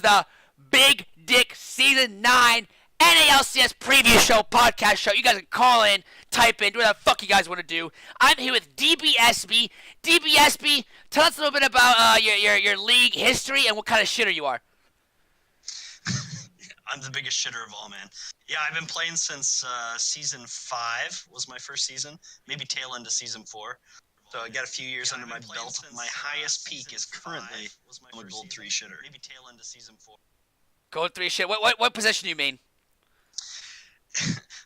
the Big Dick Season 9 NA LCS preview show, podcast show. You guys can call in, type in, do whatever the fuck you guys want to do. I'm here with DBSB. DBSB, tell us a little bit about your league history and what kind of shitter you are. I'm the biggest shitter of all, man. Yeah, I've been playing since Season 5 was my first season, maybe tail end of Season 4. So I got a few years under my belt. My highest peak is currently I'm a Gold 3 shitter. Maybe tail end of Season 4. Gold 3 shit. What position do you mean?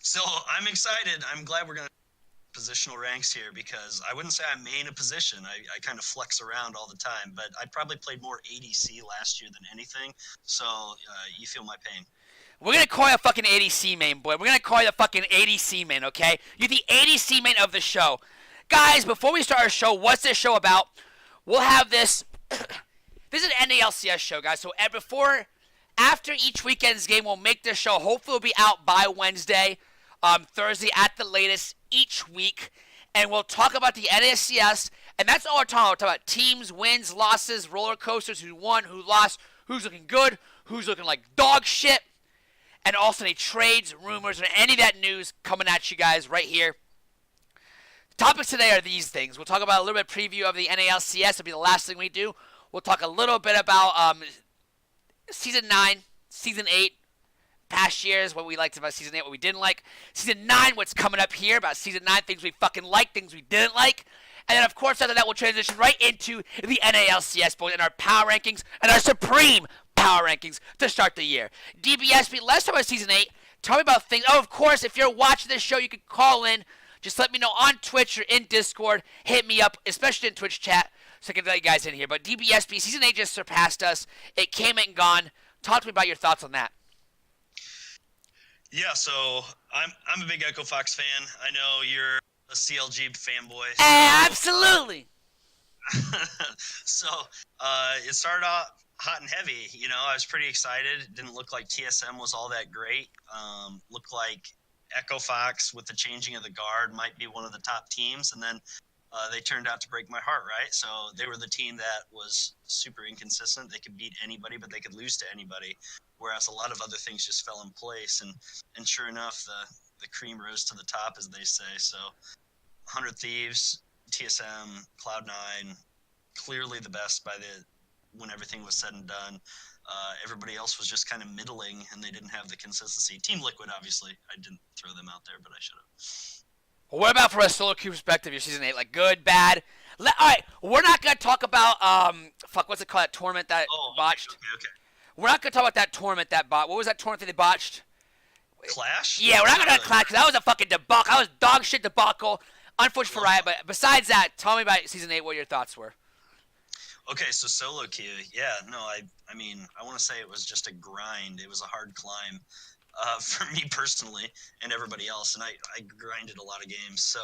So I'm excited. I'm glad we're going to positional ranks here because I wouldn't say I main a position. I kind of flex around all the time, but I probably played more ADC last year than anything. So you feel my pain. We're going to call you a fucking ADC main, boy. We're going to call you the fucking ADC main, okay? You're the ADC main of the show. Guys, before we start our show, what's this show about? We'll have this. This is an NALCS show, guys. So after each weekend's game, we'll make this show. Hopefully, it'll be out by Wednesday, Thursday at the latest each week. And we'll talk about the NALCS. And that's all we're talking about. We'll talk about teams, wins, losses, roller coasters, who won, who lost, who's looking good, who's looking like dog shit. And also any trades, rumors, or any of that news coming at you guys right here. Topics today are these things. We'll talk about a little bit of preview of the NALCS. It'll be the last thing we do. We'll talk a little bit about Season 9, Season 8, past years, what we liked about Season 8, what we didn't like. Season 9, what's coming up here about Season 9, things we fucking liked, things we didn't like. And then, of course, after that, we'll transition right into the NALCS, boys, and our power rankings and our supreme power rankings to start the year. DBSB, let's talk about Season 8. Tell me about things. Oh, of course, if you're watching this show, you can call in. Just let me know on Twitch or in Discord. Hit me up, especially in Twitch chat, so I can let you guys in here. But DBSB, Season 8 just surpassed us. It came and gone. Talk to me about your thoughts on that. Yeah, so I'm a big Echo Fox fan. I know you're a CLG fanboy. So. Absolutely. So it started off hot and heavy. You know, I was pretty excited. It didn't look like TSM was all that great. Looked like Echo Fox with the changing of the guard might be one of the top teams, and then they turned out to break my heart, right? So they were the team that was super inconsistent. They could beat anybody, but they could lose to anybody, whereas a lot of other things just fell in place. And sure enough, the cream rose to the top, as they say. So 100 Thieves, TSM, Cloud9, clearly the best when everything was said and done. Everybody else was just kind of middling, and they didn't have the consistency. Team Liquid, obviously, I didn't throw them out there, but I should have. Well, what about from a solo queue perspective, your Season 8? Like, good, bad? All right, we're not going to talk about, what's it called, that tournament that botched? Okay. We're not going to talk about that tournament that botched. What was that tournament that they botched? Clash? Yeah, we're not going to Clash, because that was a fucking debacle. That was dog shit debacle. Unfortunate for Riot, but besides that, tell me about Season 8, what your thoughts were. Okay, so solo queue, yeah, no, I mean, I want to say it was just a grind. It was a hard climb for me personally and everybody else, and I grinded a lot of games. So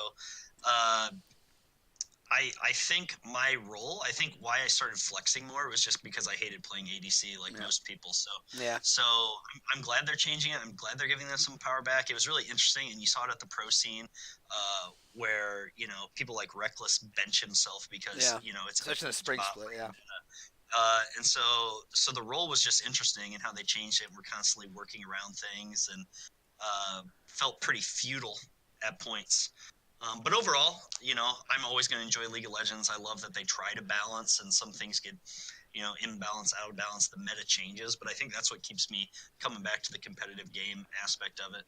I think my role, I think why I started flexing more was just because I hated playing ADC like most people. So I'm glad they're changing it. I'm glad they're giving them some power back. It was really interesting, and you saw it at the pro scene where, you know, people like Reckless bench himself because, you know, it's especially the spring split, and so the role was just interesting and how they changed it. We're constantly working around things and felt pretty futile at points. But overall, you know, I'm always going to enjoy League of Legends. I love that they try to balance, and some things get, you know, imbalance, out of balance. The meta changes, but I think that's what keeps me coming back to the competitive game aspect of it.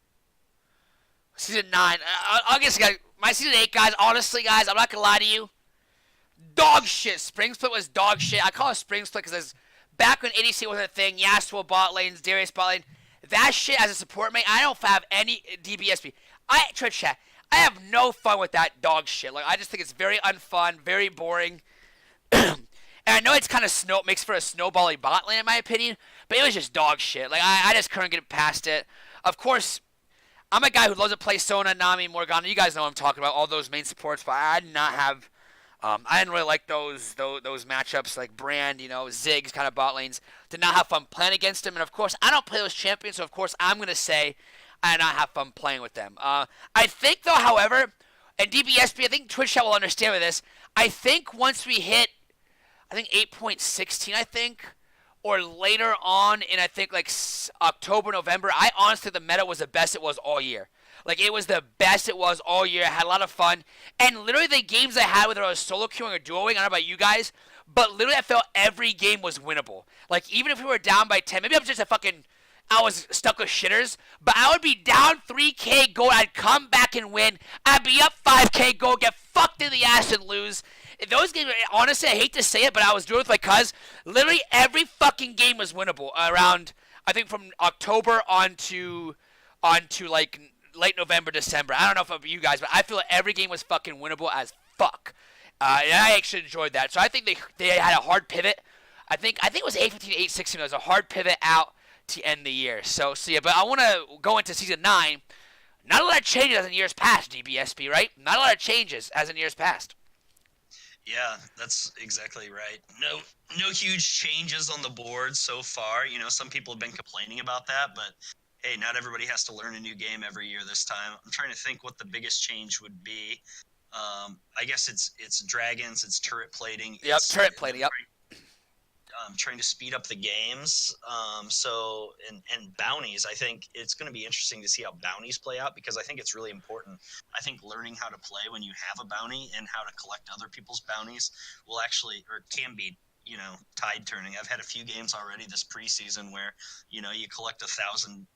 Season 9. I'll guess, guys, my Season 8, guys, honestly, guys, I'm not going to lie to you. Dog shit. Spring Split was dog shit. I call it Spring Split because back when ADC wasn't a thing, Yasuo bot lanes, Darius bot lane, that shit as a support mate, I don't have any DBSP. Twitch chat, I have no fun with that dog shit. Like, I just think it's very unfun, very boring. And I know it's kind of makes for a snowbally bot lane in my opinion, but it was just dog shit. Like, I just couldn't get past it. Of course, I'm a guy who loves to play Sona, Nami, Morgana. You guys know what I'm talking about, all those main supports, but I did not have... I didn't really like those matchups like Brand, you know, Ziggs kind of bot lanes. Did not have fun playing against them. And, of course, I don't play those champions, so, of course, I'm going to say I did not have fun playing with them. I think, though, however, and DBSP, I think Twitch chat will understand with this, I think once we hit, 8.16, or later on in I think like October, November, I honestly the meta was the best it was all year. Like it was the best it was all year. I had a lot of fun, and literally the games I had whether I was solo queuing or duoing, I don't know about you guys, but literally I felt every game was winnable. Like even if we were down by 10, maybe I'm just a fucking I was stuck with shitters, but I would be down 3K gold. I'd come back and win. I'd be up 5K gold, get fucked in the ass and lose. Those games, honestly, I hate to say it, but I was doing it with my cuz. Literally every fucking game was winnable around, I think from October on to like late November, December. I don't know if it was you guys, but I feel like every game was fucking winnable as fuck. And I actually enjoyed that. So I think they had a hard pivot. I think it was 8-15, 8-16. It was a hard pivot out to end the year. So yeah, but I want to go into season 9. Not a lot of changes as in years past, DBSP, right? Not a lot of changes as in years past. Yeah, that's exactly right. No huge changes on the board so far. You know, some people have been complaining about that, but hey, not everybody has to learn a new game every year this time. I'm trying to think what the biggest change would be. I guess it's dragons, it's turret plating. Yep, turret plating, yep. Trying to speed up the games. And bounties, I think it's going to be interesting to see how bounties play out because I think it's really important. I think learning how to play when you have a bounty and how to collect other people's bounties will actually, or can be, you know, tide turning. I've had a few games already this preseason where, you know, you collect a thousand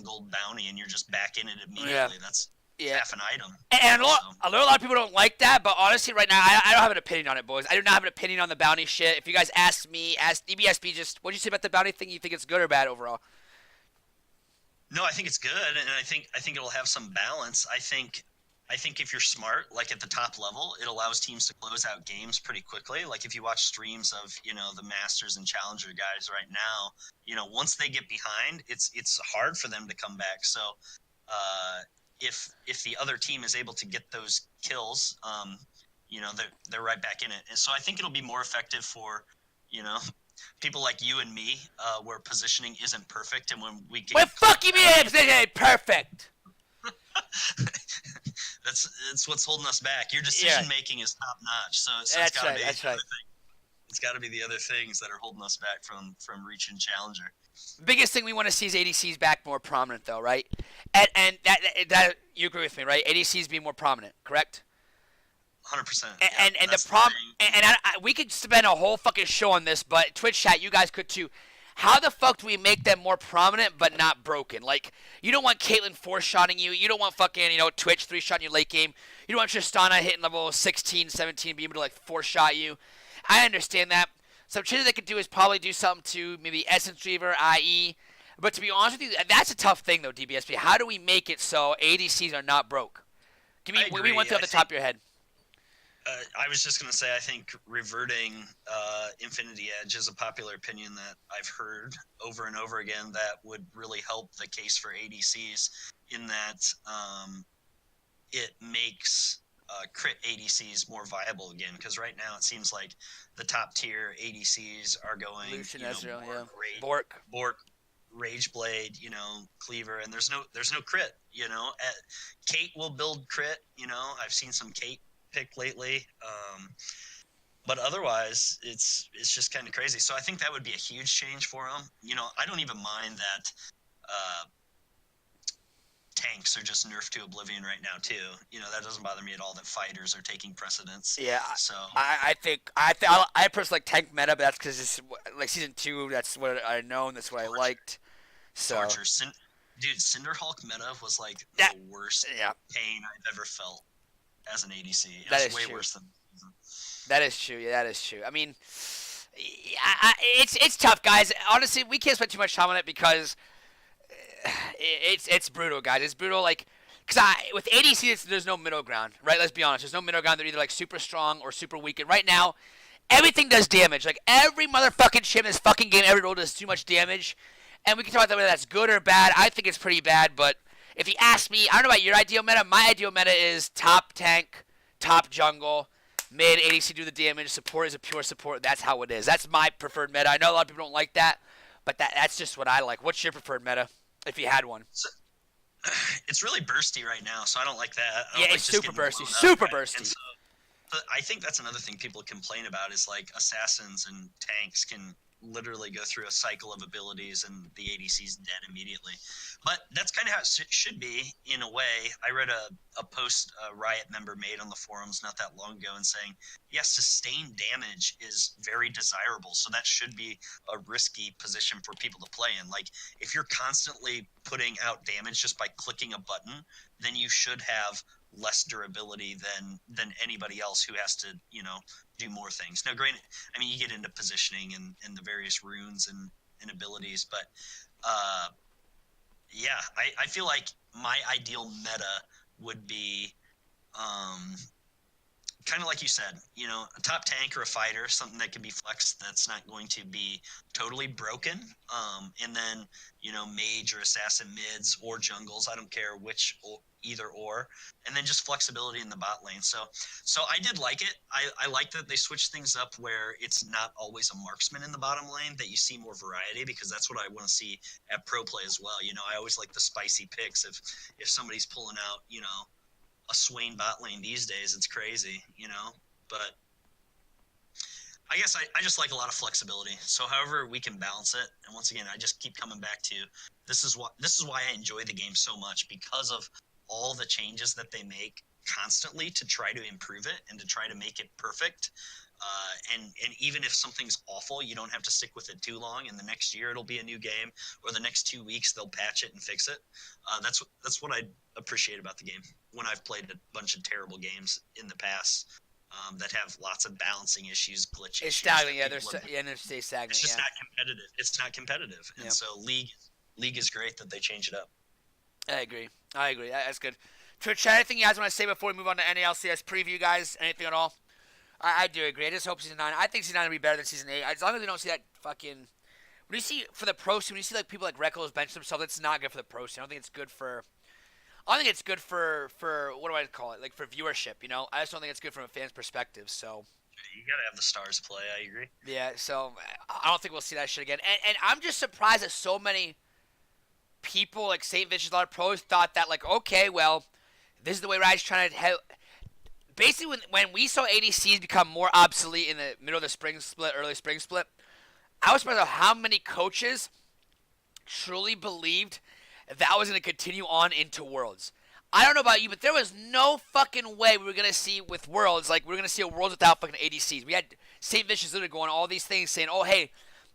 gold bounty and you're just back in it immediately. Yeah. That's yeah. half an item. And I know a lot of people don't like that, but honestly, right now, I don't have an opinion on it, boys. I do not have an opinion on the bounty shit. If you guys ask me, ask DBSB, just what'd you say about the bounty thing? You think it's good or bad overall? No, I think it's good, and I think it'll have some balance. I think if you're smart, like at the top level, it allows teams to close out games pretty quickly. Like if you watch streams of, you know, the Masters and Challenger guys right now, you know, once they get behind, it's hard for them to come back. So, if the other team is able to get those kills, you know, they're right back in it. And so I think it'll be more effective for, you know, people like you and me, where positioning isn't perfect, and when we can. Well, fuck you, man! It ain't perfect. That's what's holding us back. Your decision making is top notch. So it's gotta be that's right. It's got to be the other things that are holding us back from reaching Challenger. Biggest thing we want to see is ADCs back more prominent, though, right? And that you agree with me, right? ADCs being more prominent, correct? 100%. And the problem, and we could spend a whole fucking show on this, but Twitch chat, you guys could too. How the fuck do we make them more prominent but not broken? Like, you don't want Caitlyn 4-shotting you. You don't want fucking, you know, Twitch 3-shotting you late game. You don't want Tristana hitting level 16, 17, being able to, like, 4-shot you. I understand that. Some changes they could do is probably do something to maybe Essence Reaver, IE. But to be honest with you, that's a tough thing, though, DBSP. How do we make it so ADCs are not broke? Give me one thing off the top of your head. I was just going to say, I think reverting Infinity Edge is a popular opinion that I've heard over and over again that would really help the case for ADCs in that it makes crit ADCs more viable again. Because right now it seems like the top tier ADCs are going Lucian, you know, Ezreal, Bork, Rageblade, you know, Cleaver, and there's no crit. You know, Kate will build crit. You know, I've seen some Kate pick lately, but otherwise it's just kind of crazy. So I think that would be a huge change for them. You know, I don't even mind that tanks are just nerfed to oblivion right now too. You know, that doesn't bother me at all that fighters are taking precedence. Yeah, so I personally like tank meta, but that's because it's like season 2. That's what I know, and that's what I liked. So Torture. Dude, Cinderhulk meta was like the worst pain I've ever felt as an ADC. It was way worse than. That is true. Yeah, that is true. I mean, it's tough, guys. Honestly, we can't spend too much time on it because it's brutal, guys. It's brutal, like, because with ADC, there's no middle ground, right? Let's be honest. There's no middle ground. They're either like super strong or super weak. And right now, everything does damage. Like every motherfucking ship in this fucking game, every role does too much damage. And we can talk about whether that's good or bad. I think it's pretty bad, but if you ask me, I don't know about your ideal meta. My ideal meta is top tank, top jungle, mid ADC do the damage, support is a pure support. That's how it is. That's my preferred meta. I know a lot of people don't like that, but that's just what I like. What's your preferred meta, if you had one? So, it's really bursty right now, so I don't like that. Yeah, it's super bursty. Super bursty. And so, I think that's another thing people complain about is like assassins and tanks can literally go through a cycle of abilities and the ADC's dead immediately. But that's kind of how it should be in a way. I read a post a Riot member made on the forums not that long ago and saying, yes, sustained damage is very desirable. So that should be a risky position for people to play in. Like, if you're constantly putting out damage just by clicking a button, then you should have less durability than anybody else who has to, do more things. Now, granted, I mean, you get into positioning and the various runes and abilities, but yeah, I feel like my ideal meta would be kind of like you said, a top tank or a fighter, something that can be flexed that's not going to be totally broken. And then, mage or assassin mids or jungles, I don't care which, either or. And then just flexibility in the bot lane. So I did like it. I like that they switched things up where it's not always a marksman in the bottom lane, that you see more variety, because that's what I want to see at pro play as well. I always like the spicy picks. If somebody's pulling out, a Swain bot lane these days, it's crazy, but I guess I just like a lot of flexibility. So however we can balance it, and once again, I just keep coming back to this is why I enjoy the game so much, because of all the changes that they make constantly to try to improve it and to try to make it perfect. And even if something's awful, you don't have to stick with it too long, and the next year it'll be a new game, or the next 2 weeks they'll patch it and fix it. That's what I appreciate about the game when I've played a bunch of terrible games in the past that have lots of balancing issues, glitch It's issues. stagnant, yeah. They stay stagnant. It's just yeah. not competitive. It's not competitive, and so League is great that they change it up. I agree. That's good. Twitch, anything you guys want to say before we move on to NALCS preview, guys? Anything at all? I do agree. I just hope Season 9. I think Season 9 will be better than Season 8. As long as we don't see that fucking... When you see, for the pro scene, when you see like people like Reckless bench themselves, it's not good for the pro scene. I don't think it's good for... I don't think it's good for what do I call it? Like, for viewership, I just don't think it's good from a fan's perspective, so... You gotta have the stars play, I agree. Yeah, so I don't think we'll see that shit again. And I'm just surprised that so many people, like St. Vincent's, a lot of pros, thought that, like, okay, well, this is the way Riot's trying to... Basically, when we saw ADCs become more obsolete in the middle of the spring split, early spring split, I was surprised at how many coaches truly believed that was going to continue on into Worlds. I don't know about you, but there was no fucking way we were going to see with Worlds, like, we were going to see a Worlds without fucking ADCs. We had St. Vicious literally going all these things saying, oh, hey,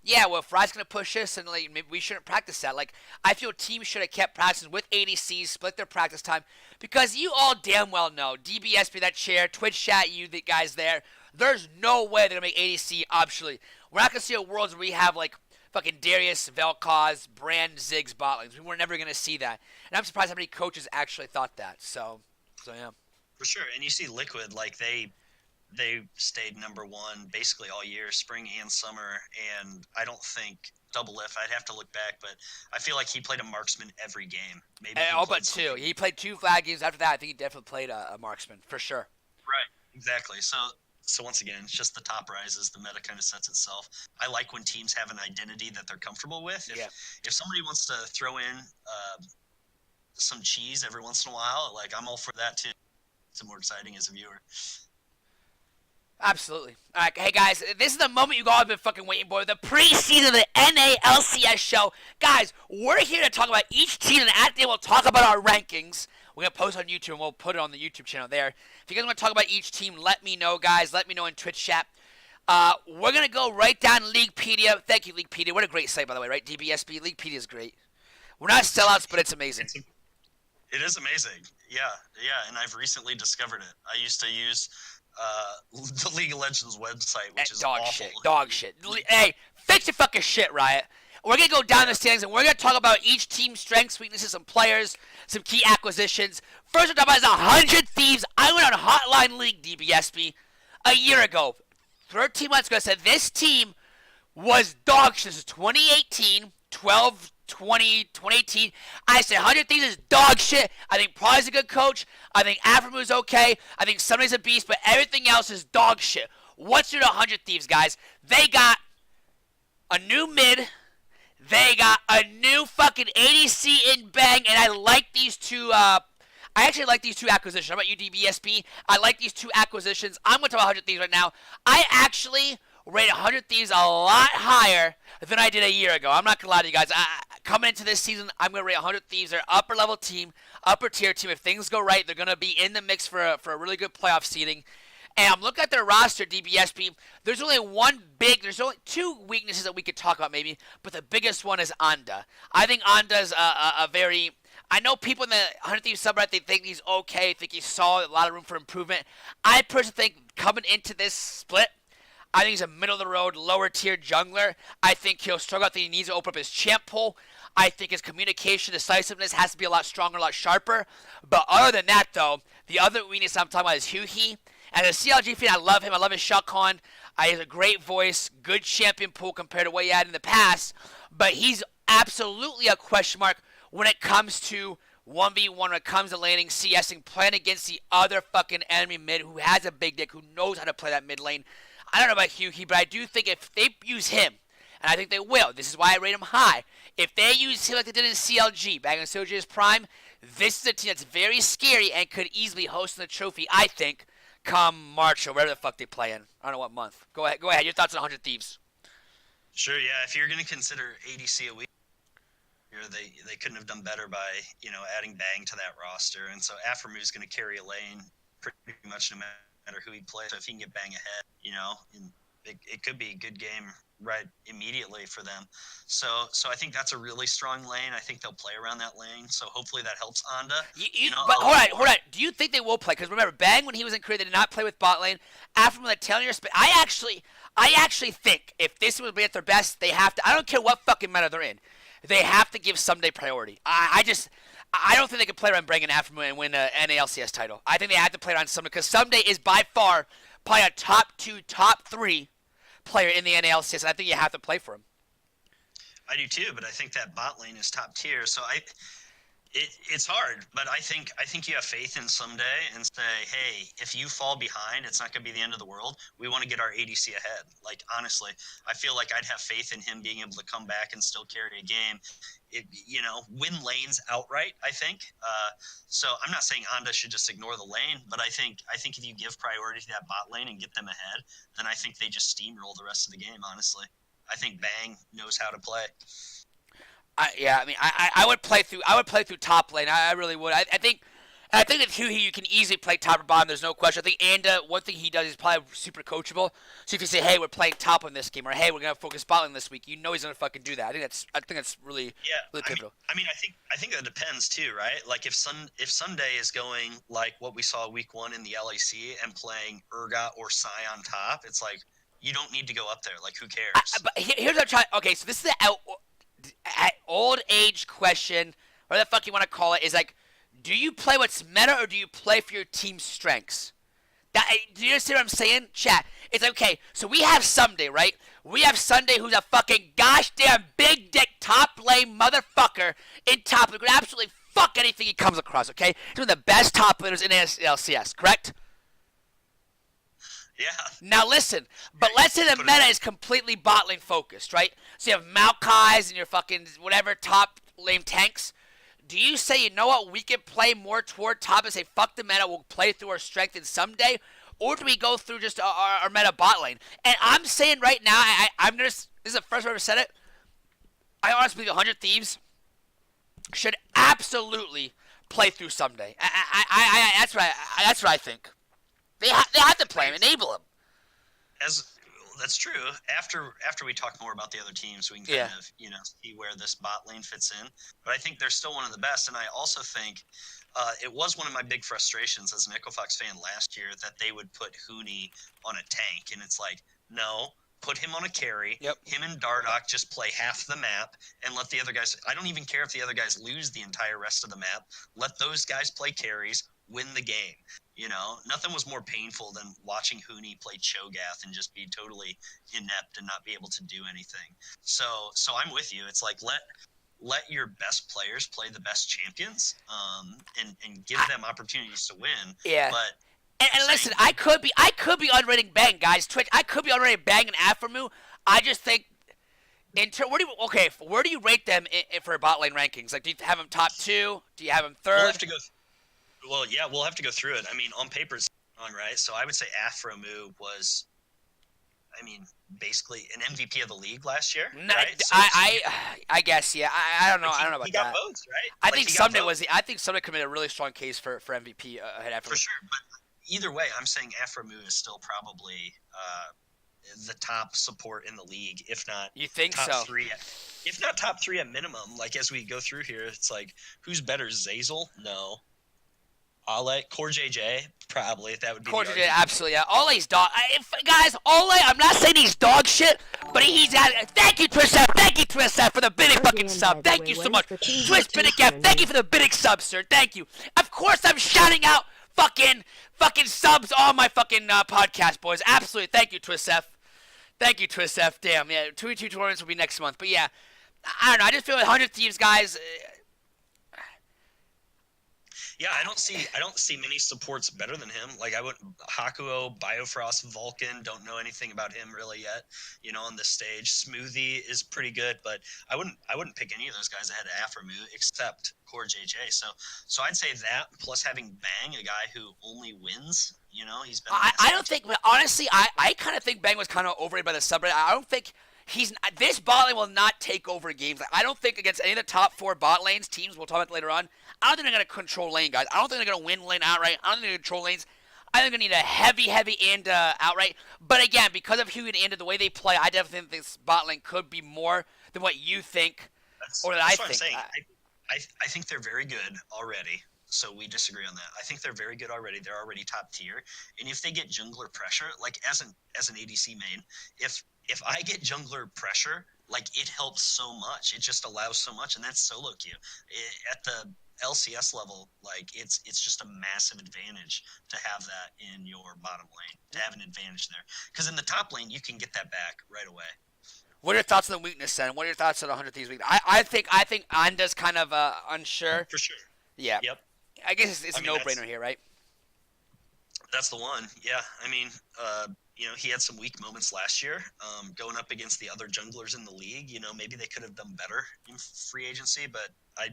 yeah, well, if Riot's going to push this, and like, maybe we shouldn't practice that. Like, I feel teams should have kept practicing with ADCs, split their practice time, because you all damn well know, DBSP, that chair, Twitch chat, you the guys there, there's no way they're going to make ADC obsolete. We're not going to see a Worlds where we have, like, fucking Darius, Vel'Koz, Brand, Ziggs, botlings. We were never going to see that. And I'm surprised how many coaches actually thought that. So yeah. For sure. And you see Liquid, like, they stayed number one basically all year, spring and summer, and I don't think Doublelift, I'd have to look back, but I feel like he played a marksman every game. Maybe all but two. He played 2 flag games. After that, I think he definitely played a marksman, for sure. Right, exactly. So once again, it's just the top rises, the meta kind of sets itself. I like when teams have an identity that they're comfortable with. If somebody wants to throw in some cheese every once in a while, like, I'm all for that too. It's more exciting as a viewer. Absolutely. All right, hey guys, this is the moment you all have been fucking waiting for, the preseason of the NA LCS show. Guys, we're here to talk about each team, and at the end we'll talk about our rankings. We're going to post on YouTube, and we'll put it on the YouTube channel there. If you guys want to talk about each team, let me know, guys. Let me know in Twitch chat. We're going to go right down Leaguepedia. Thank you, Leaguepedia. What a great site, by the way, right? DBSB. Leaguepedia is great. We're not sellouts, but it's amazing. It is amazing. Yeah, and I've recently discovered it. I used to use... the League of Legends website, which is awful. Dog shit. Hey, fix your fucking shit, Riot. We're going to go down the standings, and we're going to talk about each team's strengths, weaknesses, some players, some key acquisitions. First, we're talking about is 100 Thieves. I went on Hotline League, DBSB, a year ago. 13 months ago, I said this team was dog shit. This is 2018, 12, 20, 2018. I said 100 Thieves is dog shit. I think Probably's a good coach. I think Aframu's okay. I think somebody's a beast, but everything else is dog shit. What's new to 100 Thieves, guys? They got a new mid. They got a new fucking ADC in Bang, and I like these two. I actually like these two acquisitions. How about you, DBSP? I like these two acquisitions. I'm going to talk about 100 Thieves right now. I actually rate 100 Thieves a lot higher than I did a year ago. I'm not going to lie to you guys. Coming into this season, I'm going to rate 100 Thieves. They're upper level team, upper tier team. If things go right, they're going to be in the mix for a really good playoff seeding. And I'm looking at their roster, DBSP. There's only there's only two weaknesses that we could talk about maybe, but the biggest one is Anda. I think Anda's a very... I know people in the 100 Thieves subreddit, they think he's okay, think he's solid, a lot of room for improvement. I personally think coming into this split, I think he's a middle-of-the-road, lower-tier jungler. I think he'll struggle. I think he needs to open up his champ pool. I think his communication, decisiveness has to be a lot stronger, a lot sharper. But other than that, though, the other weakness I'm talking about is Huhi. As a CLG fan, I love him. I love his shotgun. He has a great voice, good champion pool compared to what he had in the past. But he's absolutely a question mark when it comes to 1v1, when it comes to laning, CSing, playing against the other fucking enemy mid who has a big dick, who knows how to play that mid lane. I don't know about Huhi, but I do think if they use him, and I think they will, this is why I rate him high. If they use him like they did in CLG, back in CLG's prime, this is a team that's very scary and could easily host the trophy, I think, come March or wherever the fuck they play in. I don't know what month. Go ahead. Your thoughts on 100 Thieves. Sure, yeah. If you're going to consider ADC a week, they couldn't have done better by, adding Bang to that roster. And so Aframu is going to carry a lane pretty much no matter who he plays. So if he can get Bang ahead, it could be a good game right immediately for them. So I think that's a really strong lane. I think they'll play around that lane. So hopefully that helps Anda. But hold on. Do you think they will play? Because remember, Bang, when he was in Korea, they did not play with bot lane. After the telling your spit, I actually think if this would be at their best, they have to. I don't care what fucking meta they're in. They have to give Someday priority. I don't think they can play around Bang and Aframu and win an NA LCS title. I think they have to play around Someday because Someday is by far probably a top 2, top 3 player in the NA LCS, and I think you have to play for him. I do too, but I think that bot lane is top tier. So it's hard, but I think you have faith in Someday and say, hey, if you fall behind, it's not going to be the end of the world. We want to get our ADC ahead. Like, honestly, I feel like I'd have faith in him being able to come back and still carry a game. Win lanes outright, I think. So I'm not saying Anda should just ignore the lane, but I think if you give priority to that bot lane and get them ahead, then I think they just steamroll the rest of the game, honestly. I think Bang knows how to play. I would play through top lane. I really would. I think with Huhi, you can easily play top or bottom. There's no question. I think Anda, one thing he does is probably super coachable. So if you say, hey, we're playing top on this game, or hey, we're gonna focus bot lane this week, he's gonna fucking do that. I think that's really pivotal. I think that depends too, right? Like if Sunday is going like what we saw week 1 in the LAC and playing Urgot or Psy on top, it's like you don't need to go up there. Like who cares? But here's what I'm trying. Okay, so this is the old age question, whatever the fuck you want to call it, is like, do you play what's meta or do you play for your team's strengths? Do you understand what I'm saying? Chat. It's like, okay, so we have Someday, right? We have Sunday, who's a fucking gosh damn big dick top lane motherfucker in top. Who can absolutely fuck anything he comes across, okay? He's one of the best top laners in LCS, correct? Yeah. Now listen, but let's say the meta is completely bot lane focused, right? So you have Maokai's and your fucking whatever top lane tanks. Do you say, you know what, we can play more toward top and say, fuck the meta, we'll play through our strength in Someday? Or do we go through just our meta bot lane? And I'm saying right now, this is the first time I've ever said it, I honestly believe 100 Thieves should absolutely play through Someday. That's what I think. They have to play him, enable him. That's true. After we talk more about the other teams, we can kind of see where this bot lane fits in. But I think they're still one of the best, and I also think it was one of my big frustrations as an Echo Fox fan last year that they would put Huni on a tank, and it's like, no, put him on a carry. Yep. Him and Dardoch just play half the map, and let the other guys. I don't even care if the other guys lose the entire rest of the map. Let those guys play carries, win the game. Nothing was more painful than watching Huni play Cho'Gath and just be totally inept and not be able to do anything. So I'm with you. It's like let your best players play the best champions, and give them opportunities to win. Yeah. But and listen, I could be unrating Bang, guys. Twitch, I could be unrating Bang and Aframu. I just think where do you rate them for bot lane rankings? Like, do you have them top 2? Do you have them 3rd? We'll have to go. Well, yeah, we'll have to go through it. I mean, on paper, it's wrong, right? So I would say Aframu was, basically an MVP of the league last year, No, right? So I guess, yeah. I don't know. I don't know about he got that. votes, right? I Like think he got Sunday votes I think Sunday could make a really strong case for MVP ahead after. for sure. But either way, I'm saying Afremu is still probably the top support in the league, if not You think top so? three. If not top three at minimum. Like as we go through here, it's like who's better, Zazel? No. Ale, Core JJ, probably. That would be Core the JJ, argument. absolutely, yeah. Ole's dog. Guys, Ole, I'm not saying he's dog shit, but he's at. Thank you, Twist F. Thank you, Twist F, for the bidding fucking sub. Thank you so much. Twist Bidding F, thank you for the bidding sub, sir. Thank you. Of course, I'm shouting out fucking subs on my fucking podcast, boys. Absolutely. Thank you, Twist F. Thank you, Twist F. Damn, yeah. 2v2 tournaments will be next month. But yeah, I don't know. I just feel like 100 Thieves, guys. Yeah, I don't see many supports better than him. Like I would Hakuo, Biofrost, Vulcan, don't know anything about him really yet, on this stage. Smoothie is pretty good, but I wouldn't pick any of those guys ahead of Afremu except Core JJ. So I'd say that plus having Bang, a guy who only wins, he's been I don't think, but honestly, I kind of think Bang was kind of overrated by the subreddit. I don't think this bot lane will not take over games. Like, I don't think against any of the top 4 bot lanes teams, we'll talk about later on, I don't think they're going to control lane, guys. I don't think they're going to win lane outright. I don't think they're going to control lanes. I think they're going to need a heavy and outright. But again, because of Huey and Anda, the way they play, I definitely think this bot lane could be more than what you think or that I think. I'm saying. I think they're very good already. So we disagree on that. I think they're very good already. They're already top tier. And if they get jungler pressure, like as an ADC main, if I get jungler pressure, like it helps so much. It just allows so much, and that's solo queue. At the LCS level, like it's just a massive advantage to have that in your bottom lane, to have an advantage there. Because in the top lane, you can get that back right away. What are your thoughts on the weakness, then? What are your thoughts on the 100 Thieves weakness? I think Anda's kind of unsure. For sure. Yeah. Yep. I guess it's a no-brainer here, right? That's the one. Yeah. I mean, he had some weak moments last year, going up against the other junglers in the league. Maybe they could have done better in free agency, but I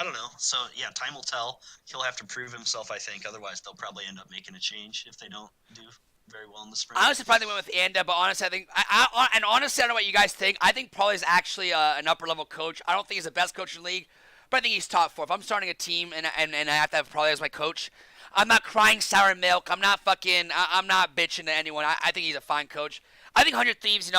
don't know. So yeah, time will tell. He'll have to prove himself, I think. Otherwise, they'll probably end up making a change if they don't do very well in the spring. I was surprised they went with Anda, but honestly, I think I don't know what you guys think. I think probably is actually an upper level coach. I don't think he's the best coach in the league, but I think he's top 4. If I'm starting a team and I have to have probably as my coach, I'm not crying sour milk. I'm not bitching to anyone. I think he's a fine coach. I think 100 Thieves,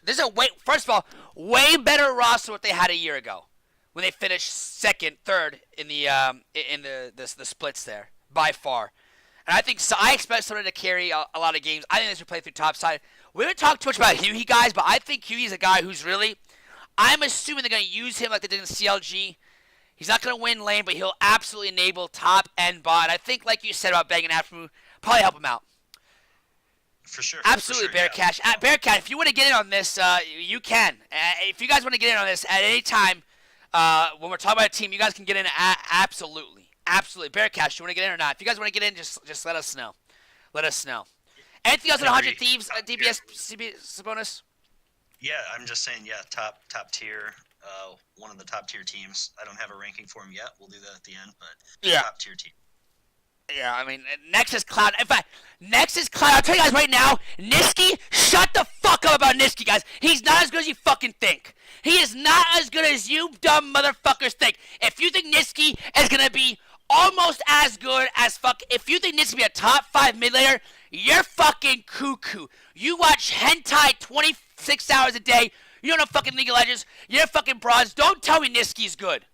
this is first of all, way better roster than what they had a year ago when they finished second, third in the splits there by far. And I expect someone to carry a lot of games. I think they should play through top side. We haven't talked too much about Huey, guys, but I think Huey's a guy who's really, I'm assuming they're going to use him like they did in CLG. He's not going to win lane, but he'll absolutely enable top and bot. I think, like you said about Bang and Afremu, probably help him out. For sure. Absolutely, for sure, Bearcat. yeah. Bearcat, if you want to get in on this, you can. If you guys want to get in on this at any time, when we're talking about a team, you guys can get in absolutely. Absolutely. Bearcat, you want to get in or not? If you guys want to get in, just let us know. Let us know. Anything else on 100 Thieves, DPS, CBS bonus? Yeah, I'm just saying, top tier, one of the top tier teams. I don't have a ranking for him yet. We'll do that at the end, but top tier team. Yeah, I mean, next is Cloud. In fact, next is Cloud. I'll tell you guys right now, Niski, shut the fuck up about Niski, guys. He's not as good as you fucking think. He is not as good as you dumb motherfuckers think. If you think Niski is going to be almost as good as if you think Niski be a top 5 mid laner, you're fucking cuckoo. You watch hentai 26 hours a day. You don't know fucking League of Legends. You're fucking bronze. Don't tell me Niski's good.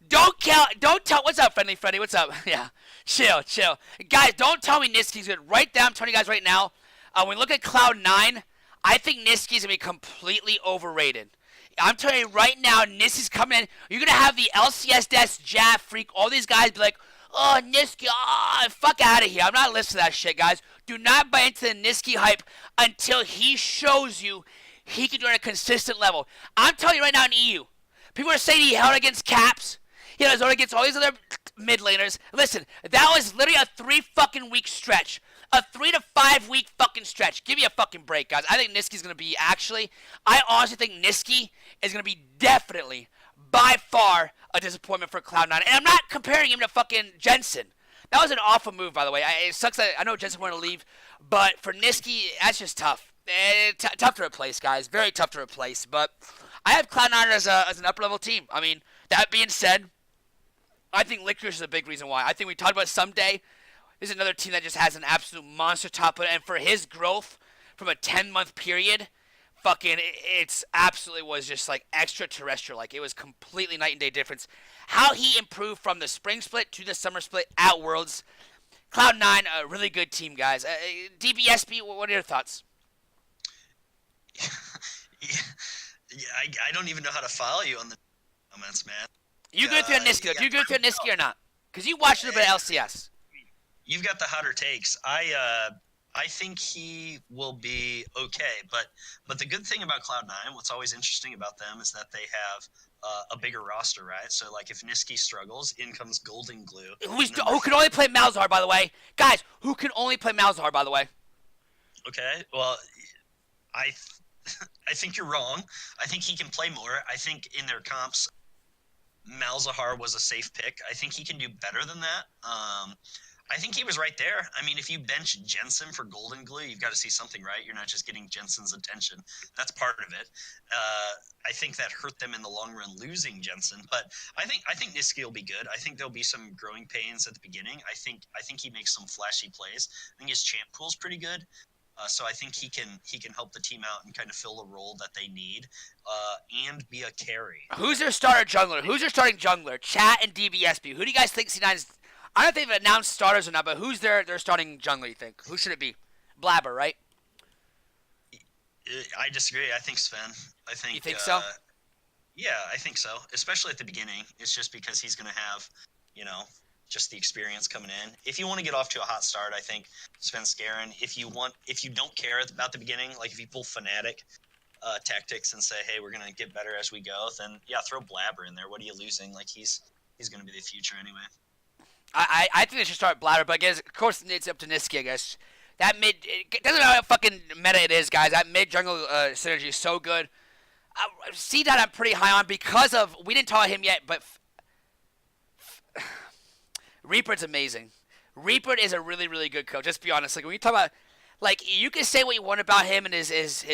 Don't tell. What's up, Friendly Freddy? What's up? Yeah. Chill. Guys, don't tell me Niski's good. Right down, I'm telling you guys right now. When we look at Cloud9, I think Niski's going to be completely overrated. I'm telling you right now, Niski's coming in. You're going to have the LCS Death, Jab, Freak, all these guys be like, oh, Niski, fuck out of here. I'm not listening to that shit, guys. Do not buy into the Niski hype until he shows you he can do it at a consistent level. I'm telling you right now in EU, people are saying he held against Caps. He held against all these other mid laners. Listen, that was literally a 3 fucking week stretch. A 3 to 5 week fucking stretch. Give me a fucking break, guys. I think Niski's going to be I honestly think Niski is going to be definitely, by far, a disappointment for Cloud9. And I'm not comparing him to fucking Jensen. That was an awful move, by the way. It sucks that I know Jensen wanted to leave, but for Niski, that's just tough. Tough to replace, guys. Very tough to replace. But I have Cloud9 as an upper level team. I mean, that being said, I think Licorice is a big reason why. I think we talked about someday. This is another team that just has an absolute monster top, and for his growth from a 10-month period, fucking, it's absolutely was just like extraterrestrial. Like, it was completely night and day difference. How he improved from the spring split to the summer split at Worlds. Cloud9, a really good team, guys. DBSB, what are your thoughts? yeah, I don't even know how to follow you on the comments, man. You good through Niski? Do you good through Niski or not? Because you watched a little bit of LCS. You've got the hotter takes. I think he will be okay, but the good thing about Cloud9, what's always interesting about them is that they have a bigger roster, right? So like if Niski struggles, in comes Golden Glue. Who can only play Malzahar, by the way? Guys, who can only play Malzahar, by the way? Okay, well, I think you're wrong. I think he can play more. I think in their comps, Malzahar was a safe pick. I think he can do better than that. I think he was right there. I mean, if you bench Jensen for Golden Glue, you've got to see something, right? You're not just getting Jensen's attention. That's part of it. I think that hurt them in the long run losing Jensen, but I think Niski will be good. I think there'll be some growing pains at the beginning. I think he makes some flashy plays. I think his champ pool's pretty good. So I think he can help the team out and kind of fill a role that they need, and be a carry. Who's their starter jungler? Who's their starting jungler? Chat and DBSB. Who do you guys think C9's... I don't know if they've announced starters or not, but who's their starting jungler, you think? Who should it be? Blabber, right? I disagree. I think Sven. I think. You think so? Yeah, I think so. Especially at the beginning. It's just because he's going to have, just the experience coming in. If you want to get off to a hot start, I think Sven Skaren. If you don't care about the beginning, like if you pull Fnatic tactics and say, hey, we're going to get better as we go, then yeah, throw Blabber in there. What are you losing? Like he's going to be the future anyway. I think they should start Blabber, but I guess, of course, it's up to Niski, I guess. That mid, it doesn't matter how fucking meta it is, guys. That mid jungle synergy is so good. See that I'm pretty high on because of, we didn't talk about him yet, but Reaper's amazing. Reaper is a really, really good coach. Just be honest. Like when you talk about, like you can say what you want about him and his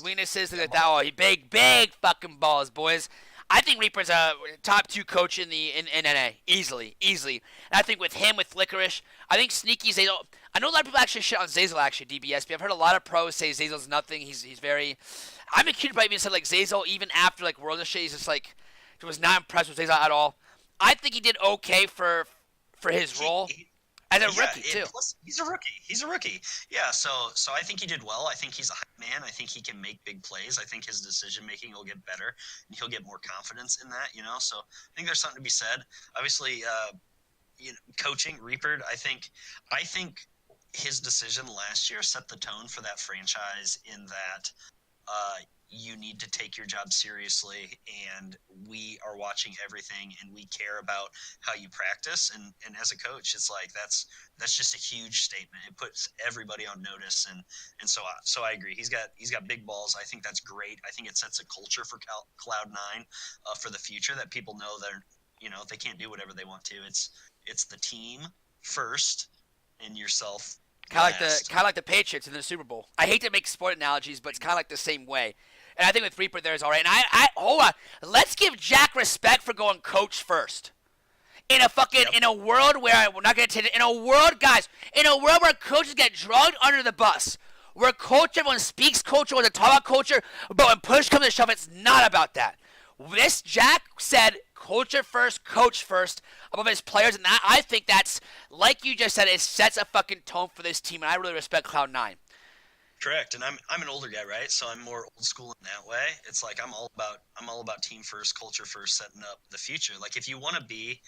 weaknesses, things like that. Oh, he big fucking balls, boys. I think Reaper's a top 2 coach in NA, easily. And I think with him, with Licorice, I think Sneaky Zazel. I know a lot of people actually shit on Zazel. Actually, DBSB. I've heard a lot of pros say Zazel's nothing. He's very. I'm a kid, but even said like Zazel, even after like World of Shit, he's just like, he was not impressed with Zazel at all. I think he did okay for his role. As a rookie, too. Plus, he's a rookie. Yeah, so I think he did well. I think he's a hype man. I think he can make big plays. I think his decision-making will get better, and he'll get more confidence in that, So I think there's something to be said. Obviously, coaching, Reaper, I think his decision last year set the tone for that franchise in that you need to take your job seriously, and we are watching everything, and we care about how you practice. And as a coach, it's like that's just a huge statement. It puts everybody on notice, and so I agree. He's got big balls. I think that's great. I think it sets a culture for Cloud9 for the future, that people know that they can't do whatever they want to. It's the team first and yourself. Kind of like the Patriots in the Super Bowl. I hate to make sport analogies, but it's kind of like the same way. And I think with Reaper there is all right. And I hold on. Let's give Jack respect for going coach first. In a world where we're not going to take it. In a world, guys, where coaches get drugged under the bus, where culture, everyone speaks culture, when they talk about culture, but when push comes to shove, it's not about that. This Jack said culture first, coach first, above his players, and that, I think that's, like you just said, it sets a fucking tone for this team, and I really respect Cloud9. Correct, and I'm an older guy, right? So I'm more old school in that way. It's like I'm all about team first, culture first, setting up the future. Like if you want to be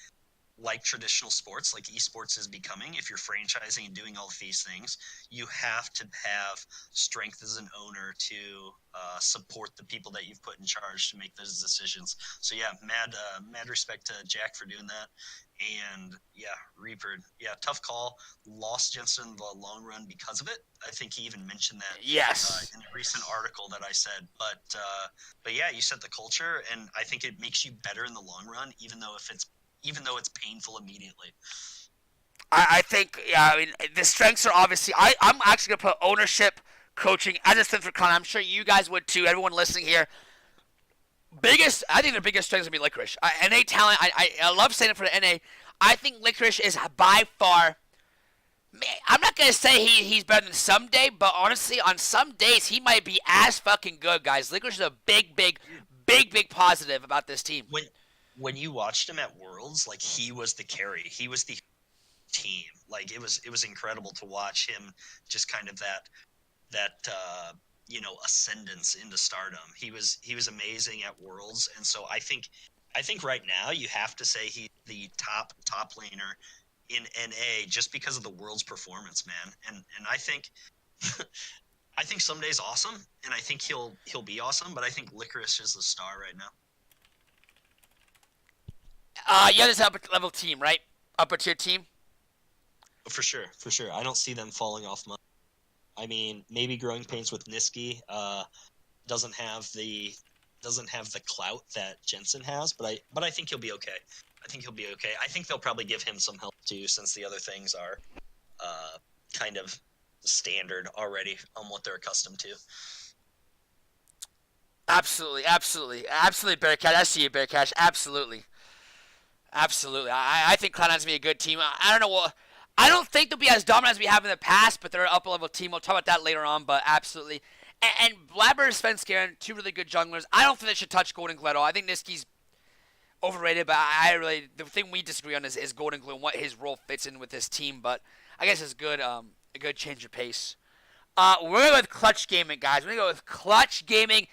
like traditional sports, like esports is becoming, if you're franchising and doing all of these things, you have to have strength as an owner to support the people that you've put in charge to make those decisions. So yeah, mad respect to Jack for doing that. And yeah, Reaper, yeah, tough call. Lost Jensen in the long run because of it. I think he even mentioned that in a recent article that I said. But yeah, you set the culture, and I think it makes you better in the long run, even though it's painful immediately. I think, yeah, I mean, the strengths are obviously, I'm actually going to put ownership, coaching as a strength for Cloud9. I'm sure you guys would too. Everyone listening here. I think their biggest strength is going to be Licorice. NA talent, I love saying it for the NA. I think Licorice is by far, I'm not going to say he's better than someday, but honestly, on some days, he might be as fucking good, guys. Licorice is a big positive about this team. When you watched him at Worlds, like, he was the carry. He was the team. Like, it was incredible to watch him just kind of that ascendance into stardom. He was amazing at Worlds, and so I think right now you have to say he's the top laner in NA just because of the World's performance, man. And I think I think someday's awesome, and I think he'll be awesome, but I think Licorice is the star right now. Yeah, this upper level team, right? Upper tier team. For sure. I don't see them falling off much. I mean, maybe Growing Pains with Niski doesn't have the clout that Jensen has, but I think he'll be okay. I think they'll probably give him some help too, since the other things are kind of standard already on what they're accustomed to. Absolutely, Bearcat. I see you, Bearcat. Absolutely. I think Cloud9's going to be a good team. I don't know what. I don't think they'll be as dominant as we have in the past, but they're an upper-level team. We'll talk about that later on, but absolutely. And Blabber and Svenskeren, two really good junglers. I don't think they should touch Golden Glue at all. I think Niski's overrated, but the thing we disagree on is Golden Glue and what his role fits in with this team, but I guess it's good, a good change of pace. We're going to go with Clutch Gaming, guys. We're going to go with Clutch Gaming.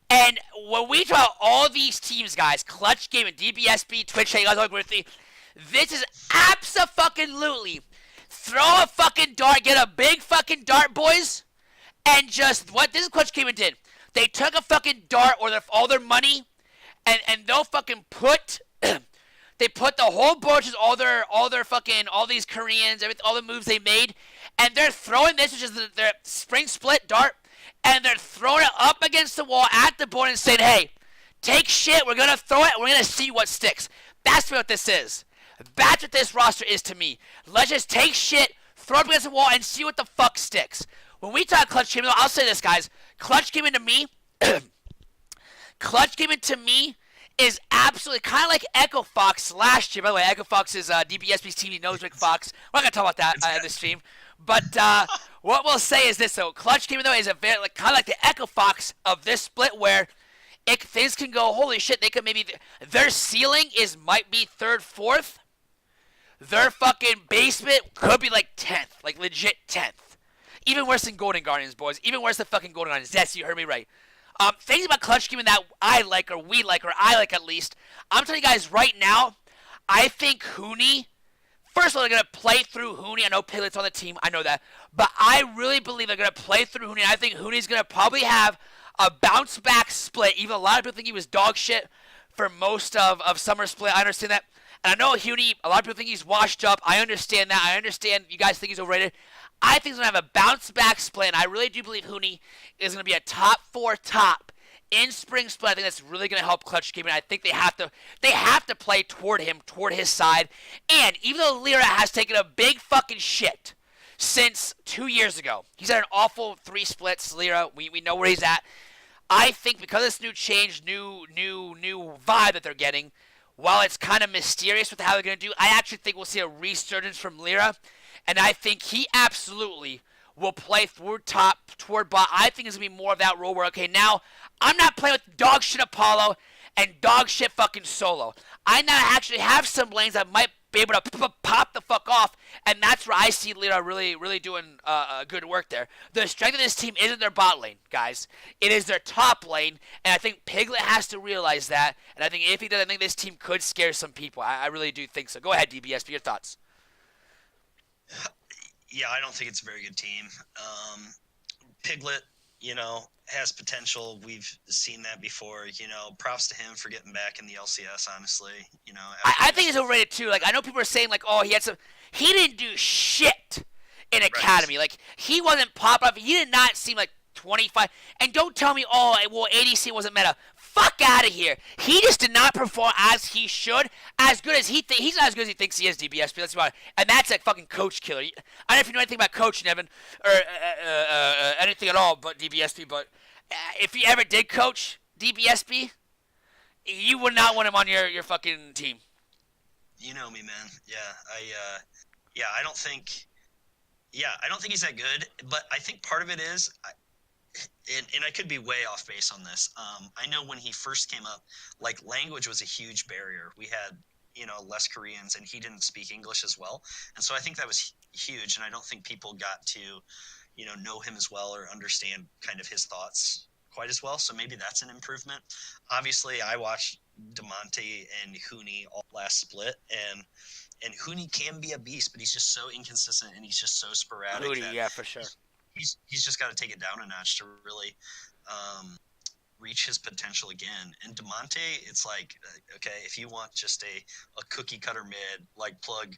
And when we talk about all these teams, guys, Clutch Gaming, DBSB, Twitch, hey, guys, all agree with me. This is abso-fucking-lutely throw a fucking dart, get a big fucking dart, boys, and just what this Clutch Gaming did. They took a fucking dart or all their money, and they'll fucking put they put the whole bunch of all these Koreans, all the moves they made, and they're throwing this, which is their spring split dart, and they're throwing it up against the wall at the board and saying, hey, take shit, we're gonna throw it, we're gonna see what sticks. That's what this is. That's what this roster is to me. Let's just take shit, throw it against the wall, and see what the fuck sticks. When we talk Clutch Gaming, I'll say this, guys. Clutch Gaming to me, is absolutely kind of like Echo Fox last year. By the way, Echo Fox is DBSB's team. He knows Rick Fox. We're not going to talk about that in this stream. But what we'll say is this, though. Clutch Gaming, though, is kind of like the Echo Fox of this split where things can go, holy shit, they could maybe... Their ceiling might be 3rd, 4th. Their fucking basement could be like 10th. Like legit 10th. Even worse than Golden Guardians, boys. Even worse than fucking Golden Guardians. Yes, you heard me right. Things about Clutch Gaming that I like, or we like, or I like at least. I'm telling you guys right now, I think Huni... First of all, they're going to play through Huni. I know Piglet's on the team. I know that. But I really believe they're going to play through Huni. I think Huni's going to probably have a bounce-back split. Even a lot of people think he was dog shit for most of Summer Split. I understand that. And I know Huni, a lot of people think he's washed up. I understand that. I understand you guys think he's overrated. I think he's going to have a bounce-back split. And I really do believe Huni is going to be a top 4 top in Spring Split. I think that's really going to help Clutch Gaming. I think they have to play toward him, toward his side. And even though Lyra has taken a big fucking shit since 2 years ago, he's had an awful 3 splits. Lyra, we know where he's at. I think because of this new change, new vibe that they're getting, while it's kind of mysterious with how they're going to do, I actually think we'll see a resurgence from Lyra. And I think he absolutely will play toward top, toward bot. I think it's going to be more of that role where, okay, now I'm not playing with dog shit Apollo and dog shit fucking Solo. I now actually have some lanes that might be able to pop the fuck off, and that's where I see Lyra really doing good work there. The strength of this team isn't their bot lane, guys. It is their top lane, and I think Piglet has to realize that, and I think if he does, I think this team could scare some people. I really do think so. Go ahead, DBS, for your thoughts. Yeah, I don't think it's a very good team. Piglet, has potential. We've seen that before. Props to him for getting back in the LCS, honestly. I think he's overrated, too. Like, I know people are saying, like, oh, he didn't do shit in Academy. Right. Like, he wasn't popping up. He did not seem like 25. And don't tell me, oh, well, ADC wasn't meta. Fuck out of here. He just did not perform as he should, as good as he's not as good as he thinks he is, DBSP. That's why, and that's a fucking coach killer. I don't know if you know anything about coaching, Evan, or anything at all, but DBSP. But if you ever did coach DBSP, you would not want him on your fucking team. You know me, man. Yeah, I don't think. Yeah, I don't think he's that good, but I think part of it is, and I could be way off base on this. I know when he first came up, like language was a huge barrier. We had, less Koreans, and he didn't speak English as well, and so I think that was huge. And I don't think people got to, know him as well or understand kind of his thoughts quite as well. So maybe that's an improvement. Obviously, I watched DeMonte and Hooney all last split, and Hooney can be a beast, but he's just so inconsistent and he's just so sporadic. Hooney, yeah, for sure. He's just got to take it down a notch to really reach his potential again. And DeMonte, it's like, okay, if you want just a cookie cutter mid, like plug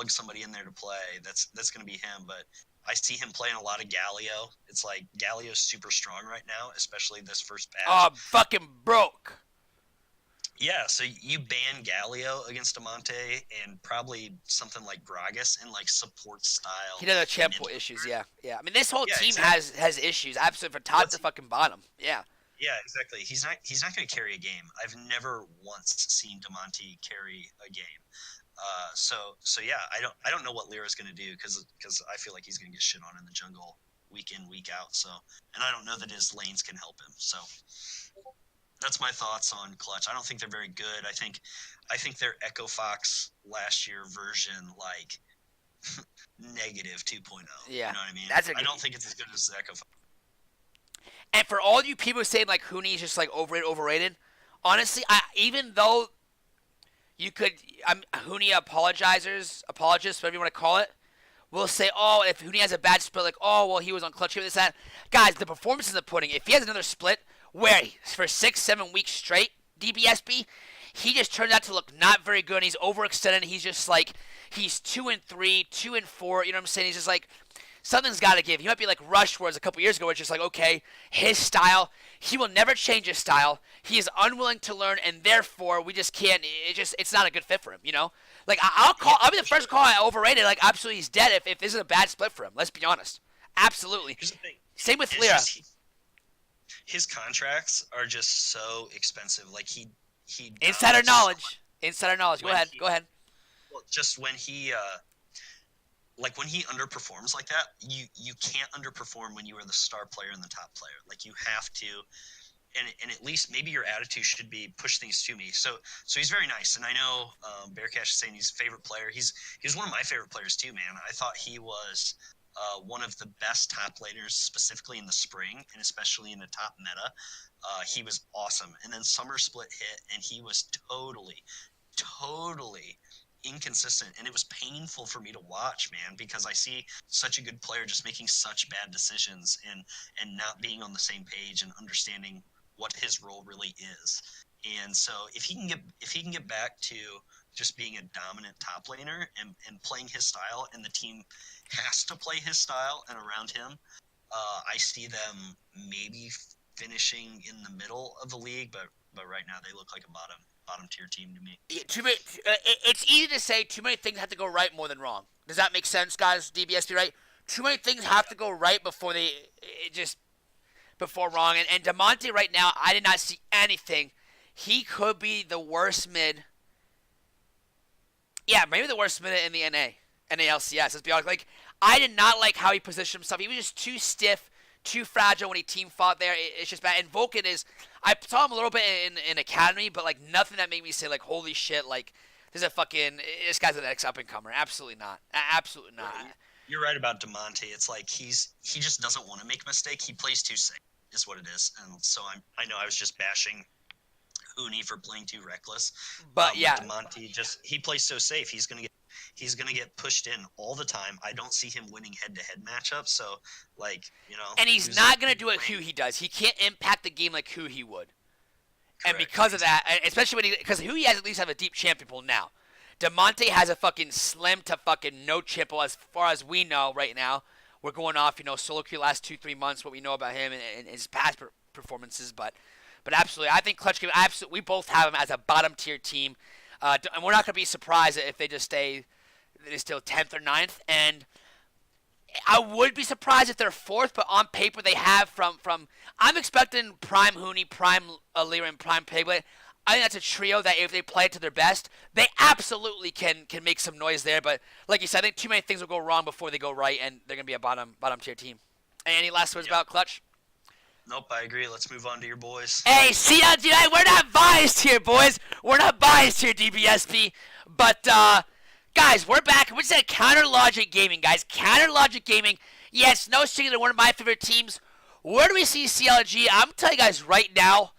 somebody in there to play, that's going to be him. But I see him playing a lot of Galio. It's like Galio's super strong right now, especially this first patch. Oh, fucking broke. Yeah, so you ban Galio against DeMonte and probably something like Gragas and like support style. He does have champo issues, yeah. I mean, this whole team exactly. has issues, absolutely from top to fucking bottom. Yeah. Yeah, exactly. He's not going to carry a game. I've never once seen DeMonte carry a game. So yeah, I don't know what Lyra's going to do because I feel like he's going to get shit on in the jungle week in, week out. So, and I don't know that his lanes can help him. So that's my thoughts on Clutch. I don't think they're very good. I think their Echo Fox last year version, like negative 2.0. Yeah, you know what I mean? I don't think it's as good as the Echo Fox. And for all you people saying like Hooney is just like overrated, honestly, even though you could, Hooney apologists, whatever you want to call it, will say, oh, if Hooney has a bad split, like, oh, well, he was on Clutch, this, that. Guys, the performance is the pudding. If he has another split where for 6-7 weeks straight, DBSB, he just turns out to look not very good, and he's overextended, he's just like, he's 2-3, 2-4, you know what I'm saying? He's just like, something's got to give. He might be like Rush was a couple years ago, where it's just like, okay, his style, he will never change his style. He is unwilling to learn, and therefore we just can't. It's not a good fit for him, you know. Like I'll be the first to call it overrated. Like absolutely, he's dead if this is a bad split for him. Let's be honest. Absolutely. Here's the thing. Same with Lyra. His contracts are just so expensive. Like he. Insider knowledge. Go ahead. Well, just when he. Like when he underperforms like that, you can't underperform when you are the star player and the top player. Like you have to, and at least maybe your attitude should be push things to me. So he's very nice, and I know Bearcash is saying he's favorite player. He's one of my favorite players too, man. I thought he was one of the best top laners, specifically in the spring and especially in the top meta. He was awesome, and then summer split hit, and he was totally inconsistent, and it was painful for me to watch, man, because I see such a good player just making such bad decisions and not being on the same page and understanding what his role really is. And so if he can get back to just being a dominant top laner and playing his style, and the team has to play his style and around him, I see them maybe finishing in the middle of the league, but right now they look like a bottom tier team to me. Yeah, it's easy to say too many things have to go right more than wrong. Does that make sense, guys? DBSP, right? Too many things have to go right before wrong. And DeMonte right now, I did not see anything. He could be the worst mid. Yeah, maybe the worst mid in the NA LCS. Let's be honest. Like, I did not like how he positioned himself. He was just too stiff, too fragile when he team fought there. It's just bad. And Vulcan is, I saw him a little bit in Academy, but like nothing that made me say like, holy shit, like this guy's an ex up and comer. Absolutely not. Absolutely not. You're right about DeMonte. It's like he just doesn't want to make a mistake. He plays too safe, is what it is. And so I know I was just bashing Hooney for playing too reckless. But yeah, DeMonte he plays so safe. He's gonna get pushed in all the time. I don't see him winning head-to-head matchups. So, like, you know. And he's not gonna do it who he does. He can't impact the game like who he would. Correct. And because of that, especially because who he has at least have a deep champion pool now. DeMonte has a fucking slim to fucking no chip pool as far as we know right now. We're going off, solo queue last 2-3 months, what we know about him and his past performances, but But absolutely, I think Clutch Game. Absolutely, we both have them as a bottom tier team, and we're not gonna be surprised if they just stay. They're still 10th or 9th, and I would be surprised if they're 4th. But on paper, they have from. I'm expecting Prime Hooney, Prime Alira, and Prime Piglet. I think that's a trio that if they play it to their best, they absolutely can make some noise there. But like you said, I think too many things will go wrong before they go right, and they're gonna be a bottom tier team. Any last words about Clutch? Nope, I agree. Let's move on to your boys. Hey, CLG, we're not biased here, boys. We're not biased here, DBSP. But guys, we're back. We're just at Counter Logic Gaming, guys. Counter Logic Gaming. Yes, no secret, they're one of my favorite teams. Where do we see CLG? I'm telling you guys right now.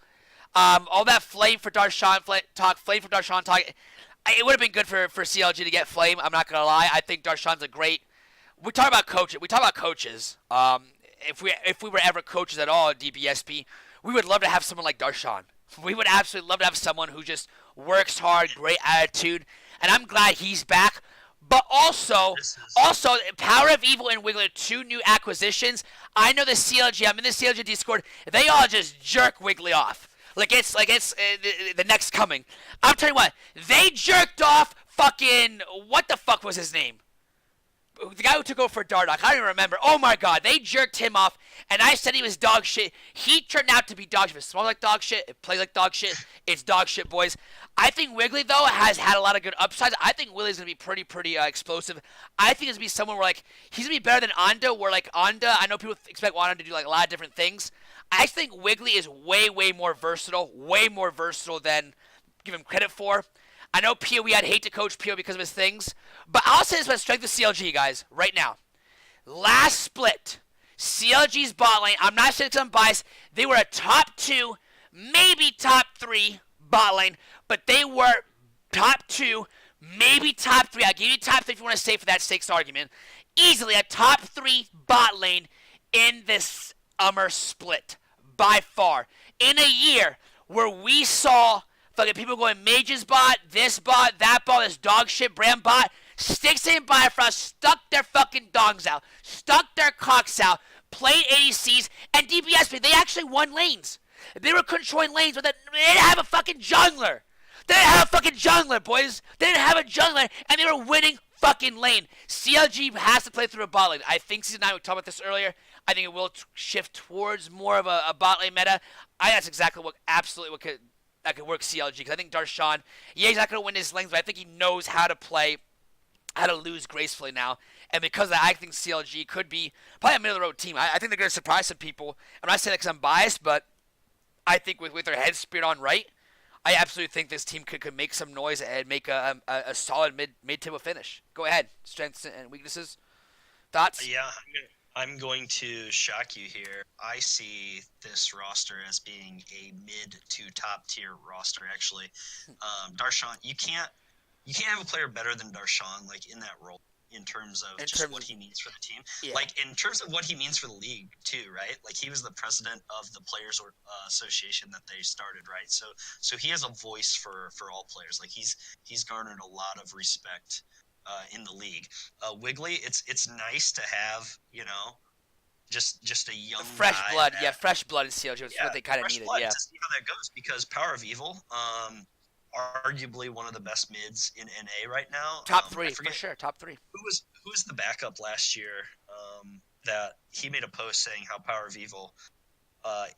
All that flame for Darshan talk, it would have been good for CLG to get flame. I'm not gonna lie. I think Darshan's a great. We talk about coaches. If we were ever coaches at all at DBSP, we would love to have someone like Darshan. We would absolutely love to have someone who just works hard, great attitude, and I'm glad he's back. But also, Power of Evil and Wiggler, 2 new acquisitions. I know the CLG. I'm in the CLG Discord. They all just jerk Wiggly off. Like it's the next coming. I'm telling you what, they jerked off fucking, what the fuck was his name? The guy who took over for Dardoch, I don't even remember. Oh my god, they jerked him off, and I said he was dog shit. He turned out to be dog shit. It smells like dog shit, it plays like dog shit, it's dog shit, boys. I think Wiggly, though, has had a lot of good upsides. I think Wiggly's going to be pretty explosive. I think he's going to be someone where, like, he's going to be better than Onda, where, like, Onda, I know people expect Onda to do, like, a lot of different things. I think Wiggly is way more versatile than give him credit for. I know Pio, we had hate to coach Pio because of his things, but I'll say this about strength of CLG, guys, right now. Last split, CLG's bot lane, I'm not saying because I'm biased, they were a top 2, maybe top 3 bot lane, but they were top 2, maybe top 3. I'll give you top 3 if you want to say for that sake's argument. Easily a top 3 bot lane in this split, by far. In a year where we saw fucking people going Mage's bot, this bot, that bot, this dog shit brand bot, Sticks and Bifrost stuck their fucking dongs out, stuck their cocks out, played ADCs, and DPS, they actually won lanes. They were controlling lanes, but they didn't have a fucking jungler. They didn't have a fucking jungler, boys. They didn't have a jungler, and they were winning fucking lane. CLG has to play through a bot lane. I think Season 9, we talked about this earlier, I think it will shift towards more of a bot lane meta. I think that's exactly what could work CLG, because I think Darshan, yeah, he's not going to win his lanes, but I think he knows how to play, how to lose gracefully now. And because of that, I think CLG could be probably a middle-of-the-road team. I think they're going to surprise some people. I'm not saying that because I'm biased, but I think with their head speared on right, I absolutely think this team could make some noise and make a solid mid-table finish. Go ahead. Strengths and weaknesses? Thoughts? Yeah, I'm going to shock you here. I see this roster as being a mid to top tier roster. Actually, Darshan, you can't have a player better than Darshan, like, in that role, in terms of what he means for the team. Yeah. Like, in terms of what he means for the league too, right? Like, he was the president of the players association that they started, right? So he has a voice for all players. Like, he's garnered a lot of respect in the league. Wiggly, it's nice to have, just a young fresh blood. Yeah, fresh blood in CLG is what they kind of needed. Yeah, to see how that goes, because Power of Evil, arguably one of the best mids in NA right now. Top 3 for sure. Top 3. Who was the backup last year? That he made a post saying how Power of Evil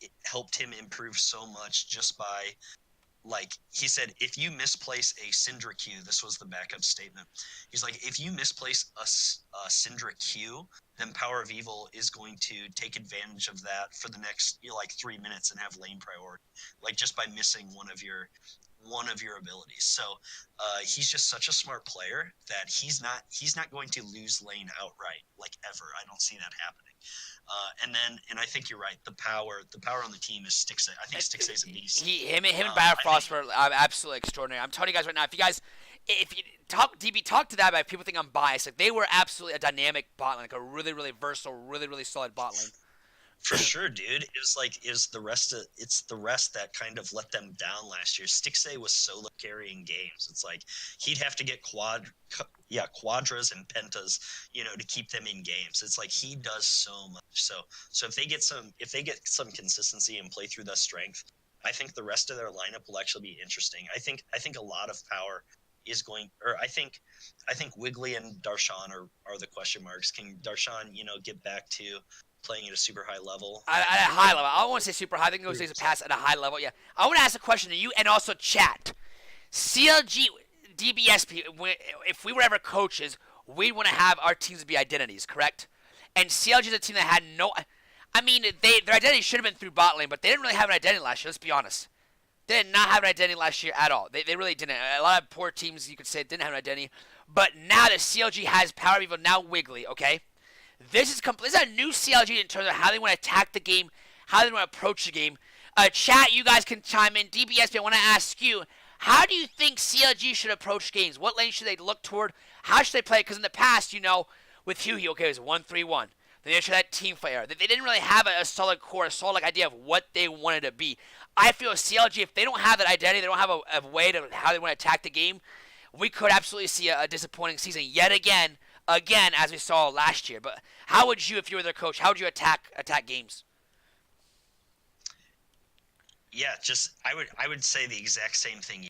it helped him improve so much just by, like, he said, if you misplace a Syndra Q, this was the backup statement. He's like, if you misplace a Syndra Q, then Power of Evil is going to take advantage of that for the next 3 minutes and have lane priority, like, just by missing one of your abilities. So he's just such a smart player that he's not going to lose lane outright, like, ever. I don't see that happening. And I think you're right. The power on the team is Stixay. I think Stixay is a beast. Him and Bifrost were absolutely extraordinary. I'm telling you guys right now, if you talk to that about people think I'm biased, like, they were absolutely a dynamic bot lane, like a really, really versatile, really, really solid bot lane. For sure, dude. It's the rest that kind of let them down last year. Stixay was solo carrying games. It's like he'd have to get quadras and pentas, to keep them in games. It's like he does so much. So if they get some consistency and play through the strength, I think the rest of their lineup will actually be interesting. I think a lot of power is going, or I think Wiggly and Darshan are the question marks. Can Darshan, get back to playing at a super high level? At a high level. I don't want to say super high. I think those days are past at a high level. Yeah. I want to ask a question to you and also chat. CLG, DBSP, if we were ever coaches, we'd want to have our teams be identities, correct? And CLG is a team that had no. I mean, their identity should have been through bot lane, but they didn't really have an identity last year. Let's be honest. They did not have an identity last year at all. They really didn't. A lot of poor teams, you could say, didn't have an identity. But now that CLG has Power Evo, now Wiggly, okay? This is a new CLG in terms of how they want to attack the game, how they want to approach the game. Chat, you guys can chime in. DBSP, I want to ask you, how do you think CLG should approach games? What lane should they look toward? How should they play? Because in the past, with Huey, okay, it was 1-3-1. Then they tried that team fight era. They didn't really have a solid core, a solid idea of what they wanted to be. I feel CLG, if they don't have that identity, they don't have a way to how they want to attack the game, we could absolutely see a disappointing season yet again, as we saw last year. But how would you, if you were their coach, how would you attack games? Yeah, I would say the exact same thing.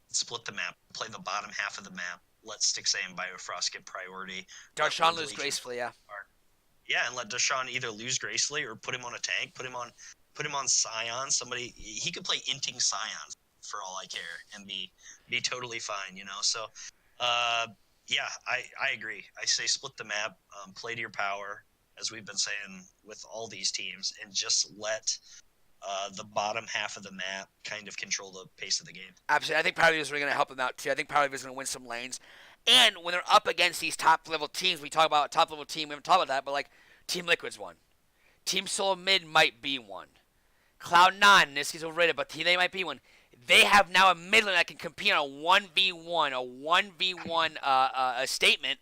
Split the map, play the bottom half of the map. Let Stixay and Biofrost get priority. Darshan lose gracefully, yeah. Yeah, and let Darshan either lose gracefully or put him on a tank, put him on Scion. Somebody, he could play inting Scion for all I care and be totally fine, So, yeah, I agree. I say split the map, play to your power, as we've been saying with all these teams, and just let the bottom half of the map kind of control the pace of the game. Absolutely. I think Power Evo is really going to help them out, too. I think Power Evo is going to win some lanes. And when they're up against these top-level teams, we talk about top-level team, we haven't talked about that, but, like, Team Liquid's one. Team Solo Mid might be one. Cloud9, this is overrated, but they might be one. They have now a mid lane that can compete on a 1v1 a statement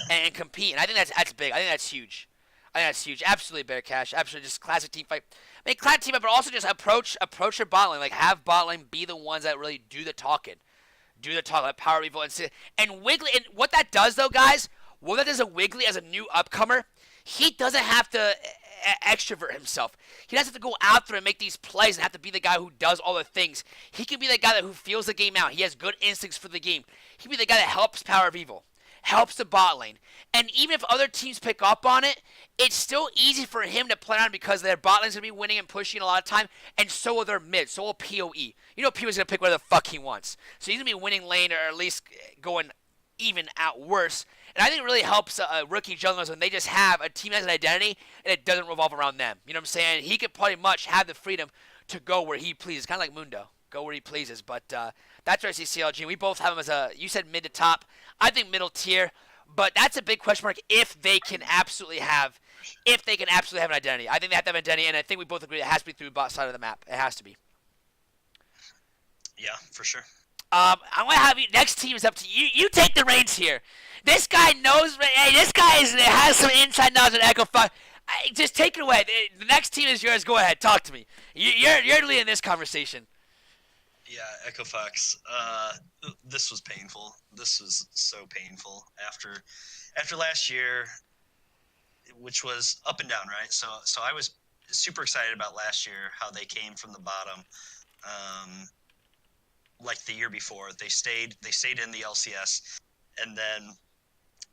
and compete. And I think that's big. I think that's huge. Absolutely, Bear Cash. Absolutely, just classic team fight. I mean, classic team fight, but also just approach your bot lane. Like, have bot lane be the ones that really do the talking. Like Power Evo and Wiggly. And what that does, though, guys, what that does to Wiggly as a new upcomer, he doesn't have to extrovert himself. He doesn't have to go out there and make these plays and have to be the guy who does all the things. He can be the guy who feels the game out. He has good instincts for the game. He can be the guy that helps Power Evo, helps the bot lane. And even if other teams pick up on it, it's still easy for him to play on because their bot lane's going to be winning and pushing a lot of time, and so will their mid, so will PoE. PoE's going to pick whatever the fuck he wants. So he's going to be winning lane or at least going even out worse. And I think it really helps rookie junglers when they just have a team that has an identity and it doesn't revolve around them. You know what I'm saying? He could pretty much have the freedom to go where he pleases, kind of like Mundo. Go where he pleases. But that's where I see CLG. We both have him as you said mid to top. I think middle tier. But that's a big question mark if they can absolutely have an identity. I think they have to have an identity, and I think we both agree it has to be through bot side of the map. It has to be. Yeah, for sure. I'm going to have you. Next team is up to you. You take the reins here. This guy knows. Hey, this guy has some inside knowledge on Echo Fox. Just take it away. The next team is yours. Go ahead. Talk to me. You're leading this conversation. Yeah, Echo Fox. This was painful. This was so painful after last year, which was up and down, right? So I was super excited about last year, how they came from the bottom. Like the year before, they stayed in the LCS, and then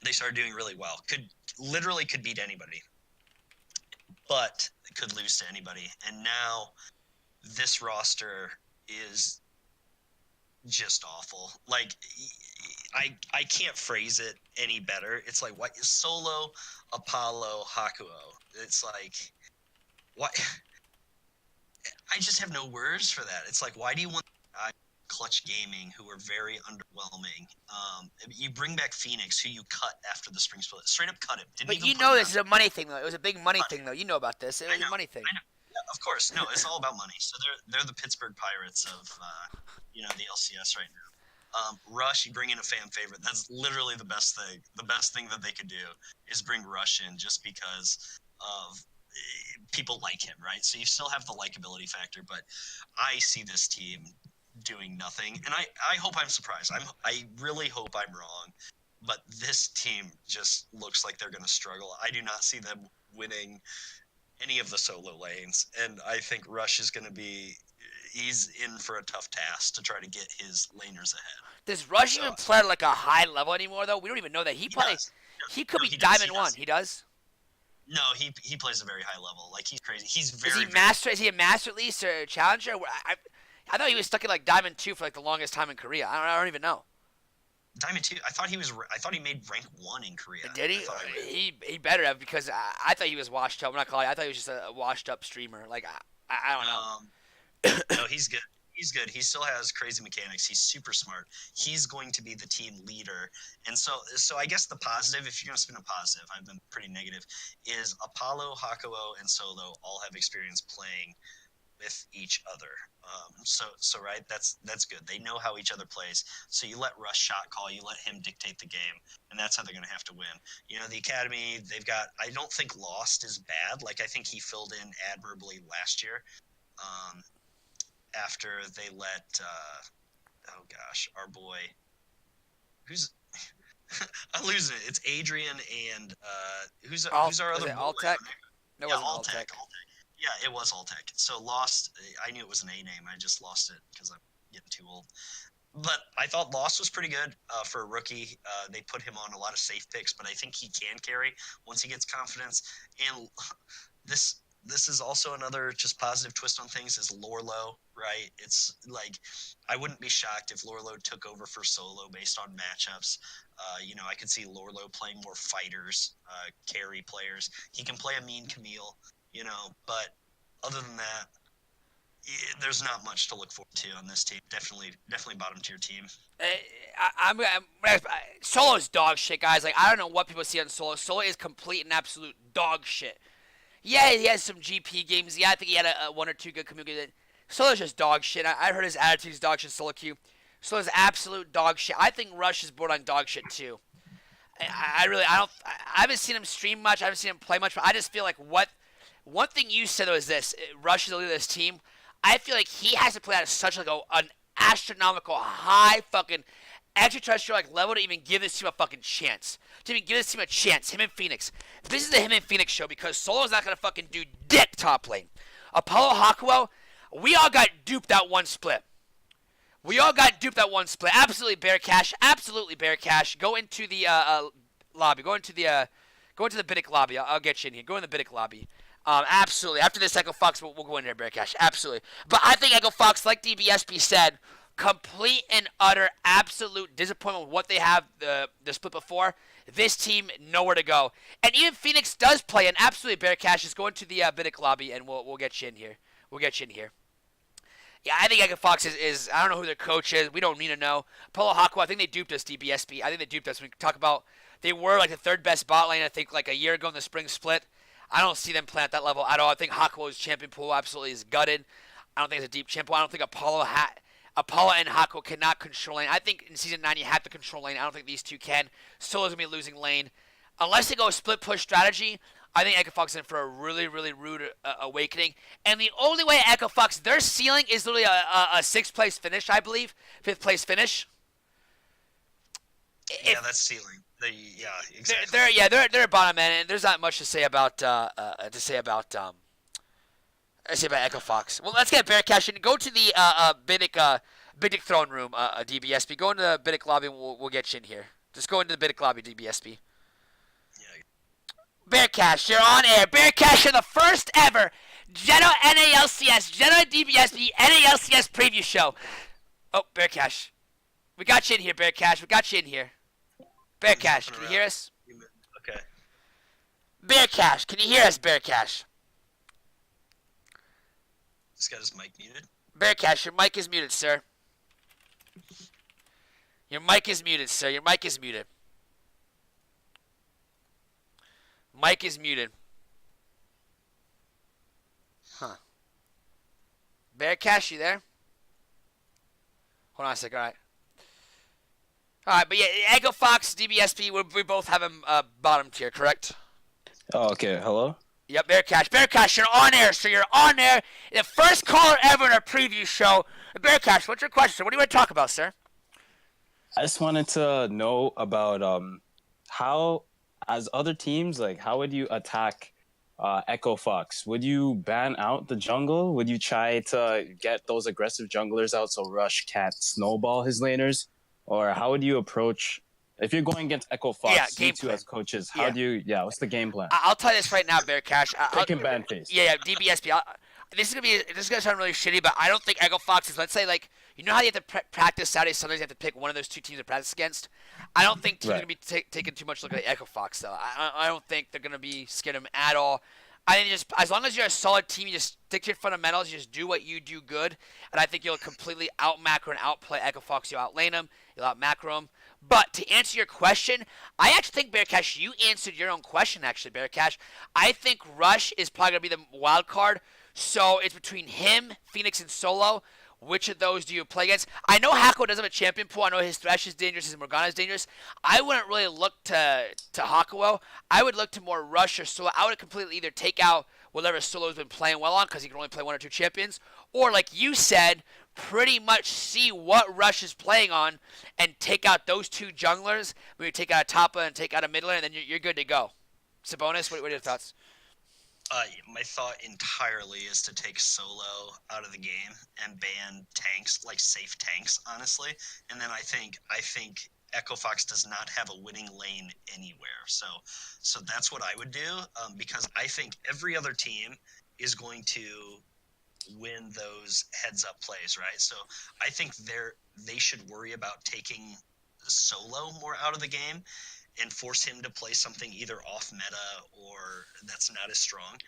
they started doing really well. Could beat anybody, but could lose to anybody. And now this roster is just awful. Like, I can't phrase it any better. It's like, what is Solo, Apollo, Hakuo? It's like, what? I just have no words for that. It's like, why do you want Clutch Gaming, who are very underwhelming? You bring back Phoenix, who you cut after the spring split. Straight up cut him. But this is a money thing, though. It was a big money thing, though. You know about this. It was a money thing. I know. Yeah, of course. No, it's all about money. So they're the Pittsburgh Pirates of the LCS right now. Rush, you bring in a fan favorite. That's literally the best thing. The best thing that they could do is bring Rush in just because of people like him, right? So you still have the likability factor, but I see this team doing nothing, and I hope I'm surprised. I really hope I'm wrong, but this team just looks like they're going to struggle. I do not see them winning any of the solo lanes, and I think Rush is going to be he's in for a tough task to try to get his laners ahead. Does Rush So even play at like a high level anymore though? We don't even know that. He he probably does. he could No, be he does. He Diamond 1. does. He does. No, he plays a very high level. Like he's crazy. He's Is he very master? Is he a master at least or a challenger? I thought he was stuck in like Diamond 2 for like the longest time in Korea. I don't even know. Diamond 2. I thought he made rank 1 in Korea. Did he? He better have because I thought he was washed up. I'm not calling. I thought he was just a washed up streamer. Like I don't know. No, he's good. He's good. He still has crazy mechanics. He's super smart. He's going to be the team leader. And so I guess the positive, if you're going to spin a positive, I've been pretty negative, is Apollo, Hakuo, and Solo all have experience playing with each other. So right, that's good. They know how each other plays. So you let Rush shot call, you let him dictate the game, and that's how they're going to have to win. You know, the Academy, they've got. I don't think Lost is bad. Like I think he filled in admirably last year. After they let, oh gosh, our boy, who's. I'm losing it. It's Adrian and who's our other boy? Altec? No, Yeah, it wasn't Altec. Yeah, it was Altec. So Lost, I knew it was an A name. I just lost it because I'm getting too old. But I thought Lost was pretty good for a rookie. They put him on a lot of safe picks, but I think he can carry once he gets confidence. And this is also another just positive twist on things is Lorlo, right? It's like I wouldn't be shocked if Lorlo took over for Solo based on matchups. I could see Lorlo playing more fighters, carry players. He can play a mean Camille, but other than that, there's not much to look forward to on this team. Definitely bottom tier team. Solo's dog shit, guys. Like I don't know what people see on Solo. Solo is complete and absolute dog shit. Yeah, he has some GP games. Yeah, I think he had a one or two good community. Solo's just dog shit. I heard his attitude's dog shit. Solo Q. Solo's absolute dog shit. I think Rush is borderline dog shit too. I haven't seen him stream much. I haven't seen him play much. But I just feel like one thing you said though is this: Rush is the leader of this team. I feel like he has to play at such like an astronomical high fucking extraterrestrial like level to even give this team a fucking chance. To even give this team a chance. Him and Phoenix. This is the him and Phoenix show because Solo's not gonna fucking do dick top lane. Apollo Hakuo, we all got duped that one split. Absolutely bear cash. Absolutely bear cash. Go into the lobby. Go into the Biddick lobby. I'll get you in here. Go in the Biddick lobby. Absolutely. After this Echo Fox, we'll go in there, Bear Cash. Absolutely. But I think Echo Fox, like DBSP said, complete and utter absolute disappointment with what they have the split before. This team, nowhere to go. And even Phoenix does play, and absolutely Bear Cash is going to the Biddick lobby, and we'll get you in here. Yeah, I think Echo Fox is I don't know who their coach is. We don't need to know. Polo Haku, I think they duped us, DBSP. I think they duped us. We talk about they were like the third best bot lane, I think, like a year ago in the spring split. I don't see them playing at that level at all. I think Hakuo's champion pool absolutely is gutted. I don't think it's a deep champion pool. I don't think Apollo and Hakuo cannot control lane. I think in Season 9 you have to control lane. I don't think these two can. Solo's going to be losing lane. Unless they go split push strategy, I think Echo Fox is in for a really, really rude awakening. And the only way Echo Fox, their ceiling is literally a 6th place finish, I believe. 5th place finish. Yeah, that's ceiling. Exactly. They're a bottom end, and there's not much to say about Echo Fox. Well, let's get Bear Cash in. Go to the Biddick throne room, DBSP. Go into the Biddick lobby, and we'll get you in here. Just go into the Biddick lobby, DBSP. Yeah. Bear Cash, you're on air. Bear Cash, you're the first ever Geno NA LCS, Geno DBSP NA LCS preview show. Oh, Bear Cash. We got you in here, Bear Cash. Bear Cash, can you hear us? Okay. Bear Cash, can you hear us, Bear Cash? He's got his mic muted. Bear Cash, your mic is muted, sir. Your mic is muted. Mic is muted. Huh. Bear Cash, you there? Hold on a sec, alright. Alright, but yeah, Echo Fox, DBSP, we both have him bottom tier, correct? Oh, okay. Hello? Yep, Bear Cash, you're on air, so you're on air. The first caller ever in our preview show. Bear Cash, what's your question? What do you want to talk about, sir? I just wanted to know about how, as other teams, like, how would you attack Echo Fox, would you ban out the jungle? Would you try to get those aggressive junglers out so Rush can't snowball his laners? Or how would you approach if you're going against Echo Fox? Yeah, You game two plan. as coaches, how Yeah. do you? Yeah, what's the game plan? I'll tell you this right now, Bear Cash. Pick and ban phase. Yeah, DBSP. This is gonna sound really shitty, but I don't think Echo Fox is. Let's say like you know how you have to practice Saturday, Sundays. You have to pick one of those two teams to practice against. I don't think teams are gonna be taking too much look at Echo Fox though. I don't think they're gonna be scared of him at all. I think just as long as you're a solid team, you just stick to your fundamentals. You just do what you do good, and I think you'll completely out macro and outplay Echo Fox. You'll outlane him. You'll out macro him. But to answer your question, I actually think Bearcash, you answered your own question. Actually, Bearcash, I think Rush is probably gonna be the wild card. So it's between him, Phoenix, and Solo. Which of those do you play against? I know Hako does have a champion pool. I know his Thresh is dangerous, his Morgana is dangerous. I wouldn't really look to Hakuo. I would look to more Rush or Solo. I would completely either take out whatever Solo's been playing well on because he can only play one or two champions. Or like you said, pretty much see what Rush is playing on and take out those two junglers. Maybe take out a top lane and take out a mid lane, and then you're good to go. Sabonis, what are your thoughts? My thought entirely is to take Solo out of the game and ban tanks, like safe tanks, honestly. And then I think Echo Fox does not have a winning lane anywhere. So that's what I would do, because I think every other team is going to win those heads-up plays, right? So I think they should worry about taking Solo more out of the game and force him to play something either off meta or that's not as strong.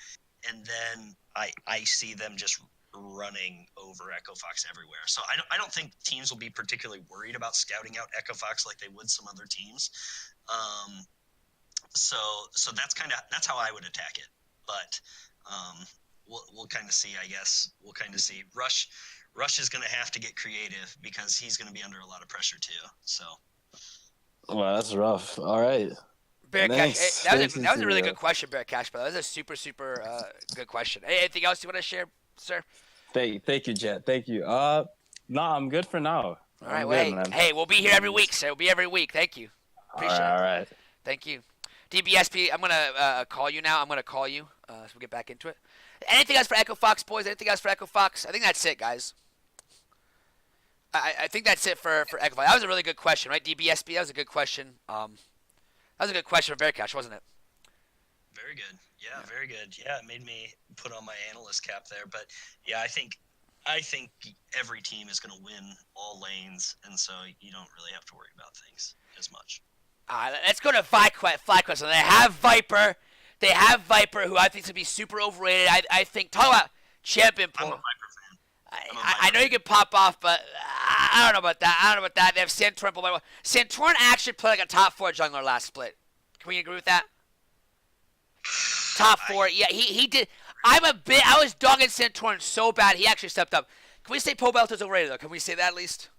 And then I see them just running over Echo Fox everywhere. So I don't think teams will be particularly worried about scouting out Echo Fox like they would some other teams. So that's how I would attack it. But we'll kind of see, I guess. We'll kind of see. Rush is going to have to get creative because he's going to be under a lot of pressure too. So. Well, that's rough. All right. Bear Thanks. Cash, that was Thanks, a really Cecilia. good question, Bear Cash. But that was a super good question. Anything else you want to share, sir? Thank you, Jet. Thank you. No, I'm good for now. All right, I'm well, good, man. hey, we'll be here every week, sir. We'll be every week. Thank you. Appreciate all it. right. Thank you. DBSP, I'm gonna call you now. I'm gonna call you so we'll get back into it. Anything else for Echo Fox, boys? Anything else for Echo Fox? I think that's it, guys. I think that's it for Echo Fox. That was a really good question, right? DBSP, that was a good question. That was a good question for Bearcash, wasn't it? Very good. Yeah, very good. Yeah, it made me put on my analyst cap there. But yeah, I think every team is going to win all lanes, and so you don't really have to worry about things as much. Let's go to FlyQuest. They have Viper. They have Viper, who I think is going to be super overrated. I think, talk about champion pool. I'm a Viper fan. I know you can pop off, but I don't know about that. They have Santorin. Santorin actually played like a top 4 jungler last split. Can we agree with that? Top 4. Yeah, he did. I was dogging Santorin so bad, he actually stepped up. Can we say Pobelter's overrated, though? Can we say that at least?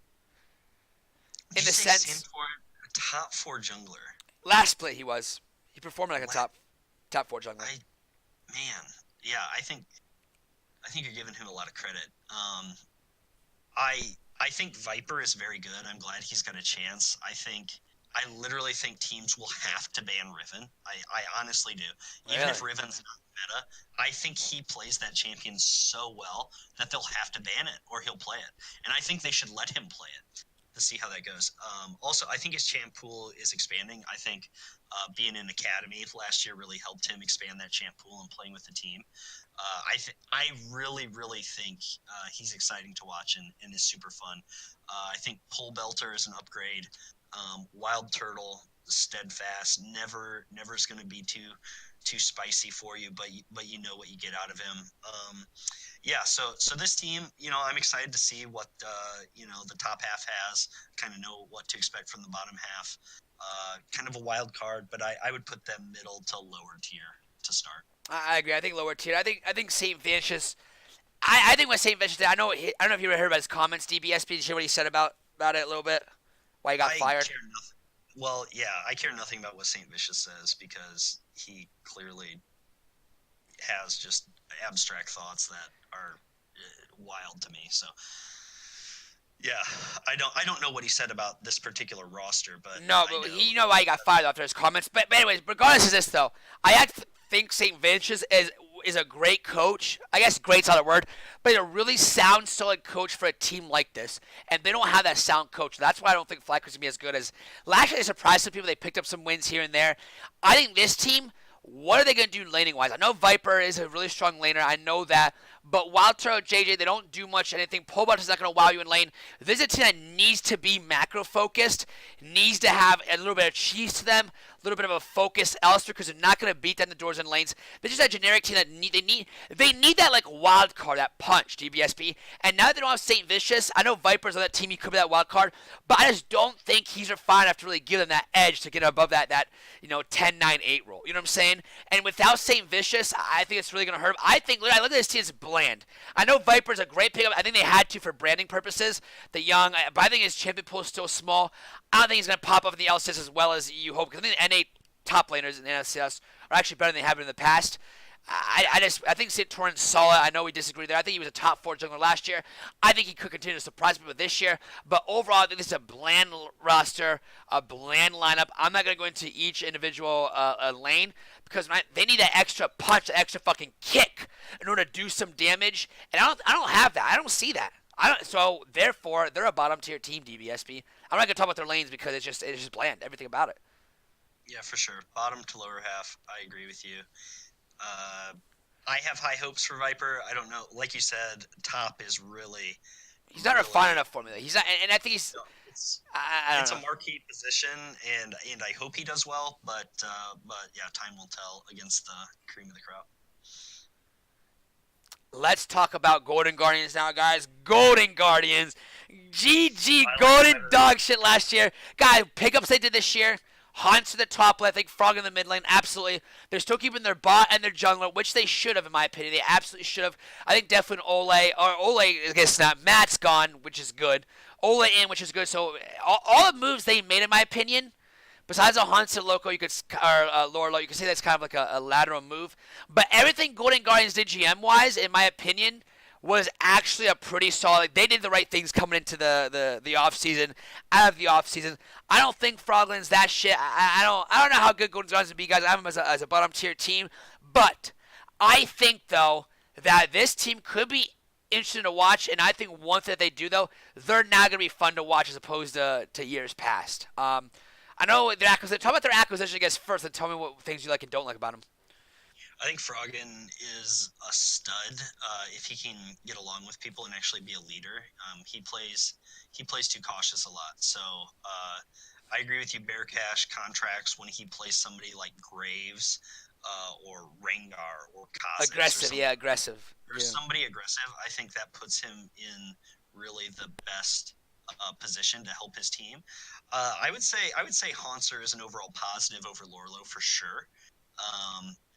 In the sense. Santorin, a top 4 jungler. Last split he was. He performed like a top 4 jungler. Yeah, I think you're giving him a lot of credit. I think Viper is very good. I'm glad he's got a chance. I literally think teams will have to ban Riven. I honestly do. Even if Riven's not meta, I think he plays that champion so well that they'll have to ban it or he'll play it. And I think they should let him play it to see how that goes. Also, I think his champ pool is expanding. I think being in Academy last year really helped him expand that champ pool and playing with the team. I really think he's exciting to watch and is super fun. I think Pole Belter is an upgrade. Wild Turtle, Steadfast, never is going to be too spicy for you, but you know what you get out of him. Yeah, so this team, I'm excited to see what the top half has. Kind of know what to expect from the bottom half. Kind of a wild card, but I would put them middle to lower tier to start. I agree. I think lower tier. I think Saint Vicious. I think what Saint Vicious did. I don't know if you ever heard about his comments. DBSP. Did you hear what he said about it a little bit? Why he got fired? Well, yeah, I care nothing about what Saint Vicious says because he clearly has just abstract thoughts that are wild to me. So, yeah, I don't know what he said about this particular roster, but no, but you know why he got fired after his comments. But anyways, regardless of this though, I had think St. Vicious is a great coach. I guess great's not a word, but a really sound, solid coach for a team like this. And they don't have that sound coach. That's why I don't think Flack was going to be as good as last year. They surprised some people. They picked up some wins here and there. I think this team, what are they going to do laning wise? I know Viper is a really strong laner. I know that. But Wildtaro, JJ, they don't do much anything. Pobot is not going to wow you in lane. This is a team that needs to be macro focused, needs to have a little bit of cheese to them, a little bit of a focus elsewhere, because they're not going to beat down the doors and lanes. They're just a generic team that they need that like wild card, that punch, DBSB. And now that they don't have St. Vicious, I know Viper's on that team, he could be that wild card, but I just don't think he's refined enough to really give them that edge to get above that 10-9-8 role. You know what I'm saying? And without St. Vicious, I think it's really going to hurt him. I think, look at this team, it's bland. I know Viper's a great pickup. I think they had to for branding purposes. The young, but I think his champion pool is still small. I don't think he's going to pop up in the LCS as well as you hope, because I think the NA top laners in the LCS are actually better than they have been in the past. I think St. Torrent's solid. I know we disagree there. I think he was a top 4 jungler last year. I think he could continue to surprise people this year. But overall, I think this is a bland roster, a bland lineup. I'm not going to go into each individual lane because they need that extra punch, that extra fucking kick in order to do some damage. And I don't have that. I don't see that. So therefore, they're a bottom tier team, DBSB. I'm not going to talk about their lanes because it's just bland. Everything about it. Yeah, for sure. Bottom to lower half. I agree with you. I have high hopes for Viper. I don't know. Like you said, top is really. He's not refined enough for me. He's not, and I think he's. No, it's I a marquee position, and I hope he does well. But yeah, time will tell against the cream of the crop. Let's talk about Golden Guardians now, guys. Golden Guardians. GG. Golden dog shit last year. Guys, pickups they did this year. Haunts to the top lane, I think Frog in the mid lane, absolutely. They're still keeping their bot and their jungler, which they should have, in my opinion. They absolutely should have. I think definitely Ole is going to snap. Matt's gone, which is good. Ole in, which is good. So all the moves they made, in my opinion, besides a Haunts to Loco, you could, or Lore Low, you could say that's kind of like a lateral move. But everything Golden Guardians did GM-wise, in my opinion, was actually a pretty solid. They did the right things coming into the off season, out of the off season. I don't think Frogland's that shit. I don't know how good Golden Guardians would be, guys. I have them as a bottom tier team, but I think though that this team could be interesting to watch, and I think one thing that they do though, they're now gonna be fun to watch as opposed to years past. I know their acquisition. Talk about their acquisition, I guess, first, and tell me what things you like and don't like about them. I think Froggen is a stud if he can get along with people and actually be a leader. He plays too cautious a lot. So I agree with you. Bear Cash contracts when he plays somebody like Graves or Rengar or Kha'Zix. Aggressive, yeah, aggressive. Or somebody aggressive. I think that puts him in really the best position to help his team. I would say Haunter is an overall positive over Lorlo for sure.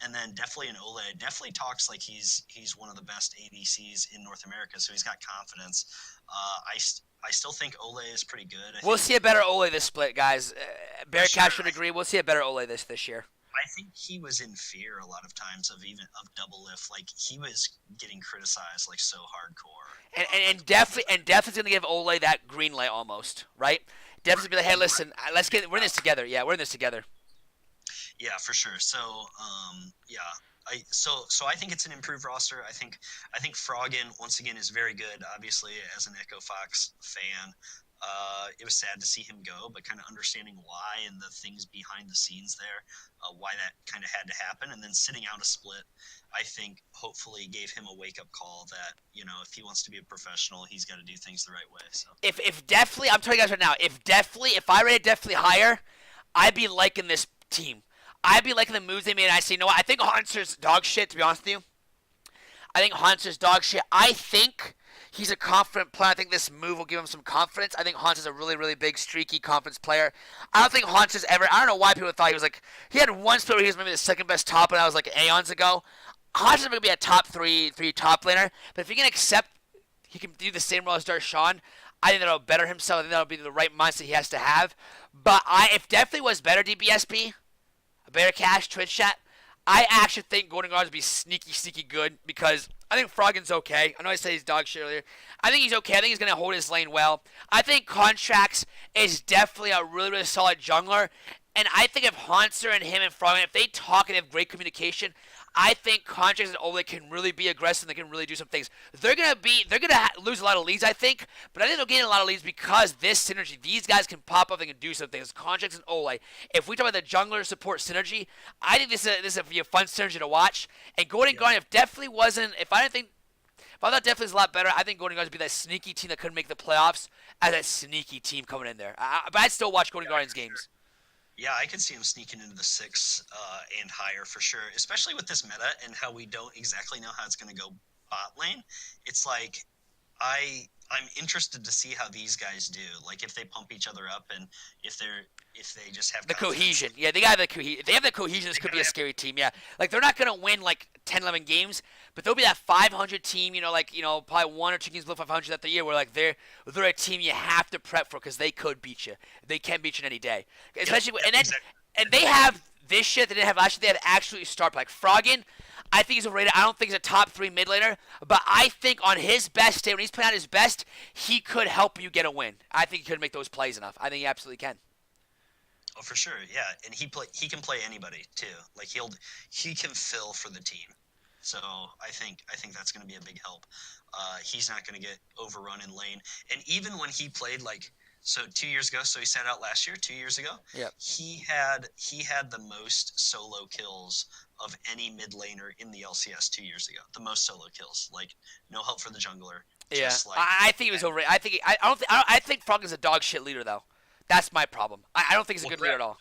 And then definitely an Ole definitely talks like he's one of the best ADCs in North America, so he's got confidence. I still think Ole is pretty good. We'll see a better Ole this split, guys. Bear Cash would agree. We'll see a better Ole this year. I think he was in fear a lot of times of double lift. Like he was getting criticized like so hardcore. And definitely gonna give Ole that green light almost, right? Definitely be like, hey, listen, we're in this together. Yeah, we're in this together. Yeah, for sure. So, yeah, I think it's an improved roster. I think Froggen once again is very good. Obviously, as an Echo Fox fan, it was sad to see him go, but kind of understanding why and the things behind the scenes there, why that kind of had to happen, and then sitting out a split, I think hopefully gave him a wake up call that if he wants to be a professional, he's got to do things the right way. So if definitely, I'm telling you guys right now, if I rated definitely higher, I'd be liking this team. I'd be liking the moves they made, and I say, you know what, I think Haunter's dog shit, to be honest with you. I think Haunter's dog shit. I think he's a confident player. I think this move will give him some confidence. I think Haunter's a really, really big, streaky, confidence player. I don't think Haunter's ever, I don't know why people thought he was like, he had one split where he was maybe the second best top, and that was like aeons ago. Haunter's going to be a top three top laner, but if he can accept he can do the same role as Darshan, I think that'll better himself. I think that'll be the right mindset he has to have. But if definitely was better DBSP, Bear Cash, Twitch chat, I actually think Golden Guards would be sneaky good because I think Froggen's okay. I know I said he's dog shit earlier. I think he's okay. I think he's going to hold his lane well. I think Contracts is definitely a really, really solid jungler. And I think if Hanser and him and Frogman, if they talk and have great communication, I think Contracts and Ole can really be aggressive. They can really do some things. They're gonna lose a lot of leads, I think, but I think they'll gain a lot of leads because this synergy. These guys can pop up. They can do some things. Contracts and Ole. If we talk about the jungler support synergy, I think this would be a fun synergy to watch. And Golden Guardian, if definitely wasn't, if I thought definitely is a lot better, I think Golden Guardians would be that sneaky team that couldn't make the playoffs as that sneaky team coming in there. But I'd still watch Golden Guardians games. Yeah, I could see him sneaking into the 6 and higher for sure, especially with this meta and how we don't exactly know how it's going to go bot lane. It's like I'm interested to see how these guys do. Like if they pump each other up and if they just have the confidence. cohesion. Yeah, they got the cohesion. If they have the cohesion, this could be a scary team. Yeah, like they're not gonna win like 10, 11 games, but they'll be that 500 team. Probably 1 or 2 games below 500 that the year. Where like they're a team you have to prep for because they could beat you. They can beat you any day. Especially and they have this shit that they didn't have last year. They have absolutely star like Froggen. I think he's overrated. I don't think he's a top 3 mid laner, but I think on his best day, when he's playing at his best, he could help you get a win. I think he could make those plays enough. I think he absolutely can. Oh, for sure, yeah, and he can play anybody too. Like he can fill for the team. So I think that's going to be a big help. He's not going to get overrun in lane, and even when he played 2 years ago, so he sat out last year, 2 years ago. Yeah. He had the most solo kills of any mid laner in the LCS 2 years ago. The most solo kills, like no help for the jungler. Yeah, I think he was overrated. I think Frog is a dog shit leader though. That's my problem. I don't think he's a good leader at all.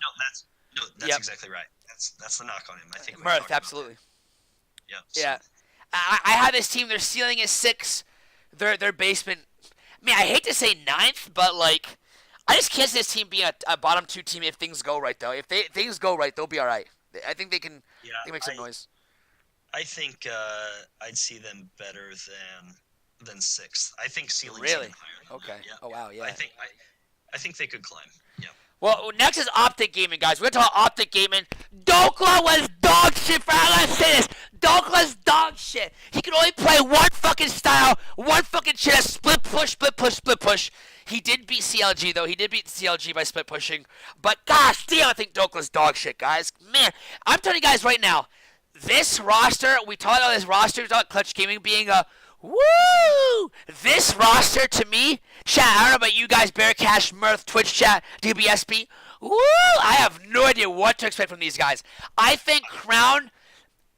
No, that's exactly right. That's the knock on him. I think. Mirth, absolutely. Yep. Yeah, I have this team. Their ceiling is 6. Their basement. I mean, I hate to say 9th, but like, I just can't see this team being a bottom 2 team if things go right though. If things go right, they'll be all right. I think they can. Yeah, they can make some noise. I think I'd see them better than 6th. I think ceiling's Really? even higher than Okay. that. Yeah. Oh wow. Yeah. I think they could climb. Yeah. Well, next is Optic Gaming, guys. We're going to talk Optic Gaming. Dokla was dog shit for how I say this. Dokla's dog shit. He can only play one fucking style, one fucking shit, split push, split push, split push. He did beat CLG, though. He did beat CLG by split pushing. But gosh damn, I think Dokla's dog shit, guys. Man, I'm telling you guys right now, this roster, we talked about this roster, we talked about Clutch Gaming being a woo! This roster to me, chat, I don't know about you guys, Bearcash, Mirth, Twitch chat, DBSP. Woo! I have no idea what to expect from these guys. I think Crown.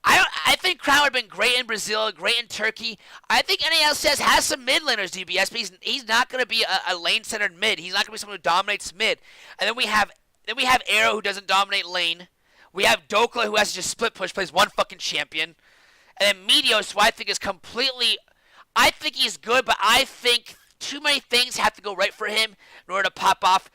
I think Crown would have been great in Brazil, great in Turkey. I think NA LCS has some mid laners, DBSP. He's not going to be a lane-centered mid. He's not going to be someone who dominates mid. And then we have Arrow, who doesn't dominate lane. We have Dokla, who has to just split push, plays one fucking champion. And then Meteos, who I think is completely. I think he's good, but I think too many things have to go right for him in order to pop off.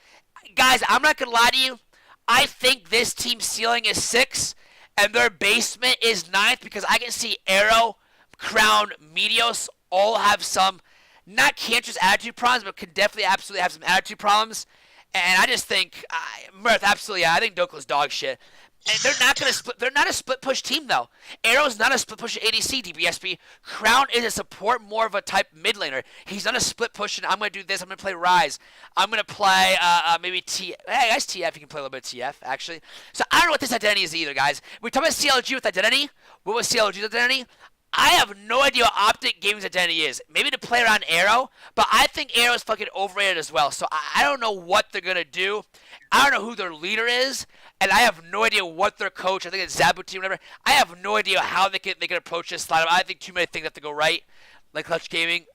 Guys, I'm not going to lie to you. I think this team's ceiling is 6, and their basement is 9th because I can see Arrow, Crown, Meteos all have some, not cancerous attitude problems, but can definitely absolutely have some attitude problems. And I just think, Mirth, absolutely, yeah, I think Dokla's dog shit. And they're not gonna split. They're not a split push team though. Arrow's not a split push ADC. DBSP. Crown is a support, more of a type mid laner. He's not a split push. And I'm gonna do this. I'm gonna play Rise. I'm gonna play maybe T. Hey, guys, TF. You can play a little bit of TF actually. So I don't know what this identity is either, guys. We talk about CLG with identity. What was CLG's identity? I have no idea what Optic Gaming's identity is. Maybe to play around Arrow, but I think Arrow's fucking overrated as well. So I don't know what they're gonna do. I don't know who their leader is, and I have no idea what their coach. I think it's Zabuti, whatever. I have no idea how they can approach this lineup. I think too many things have to go right, like Clutch Gaming,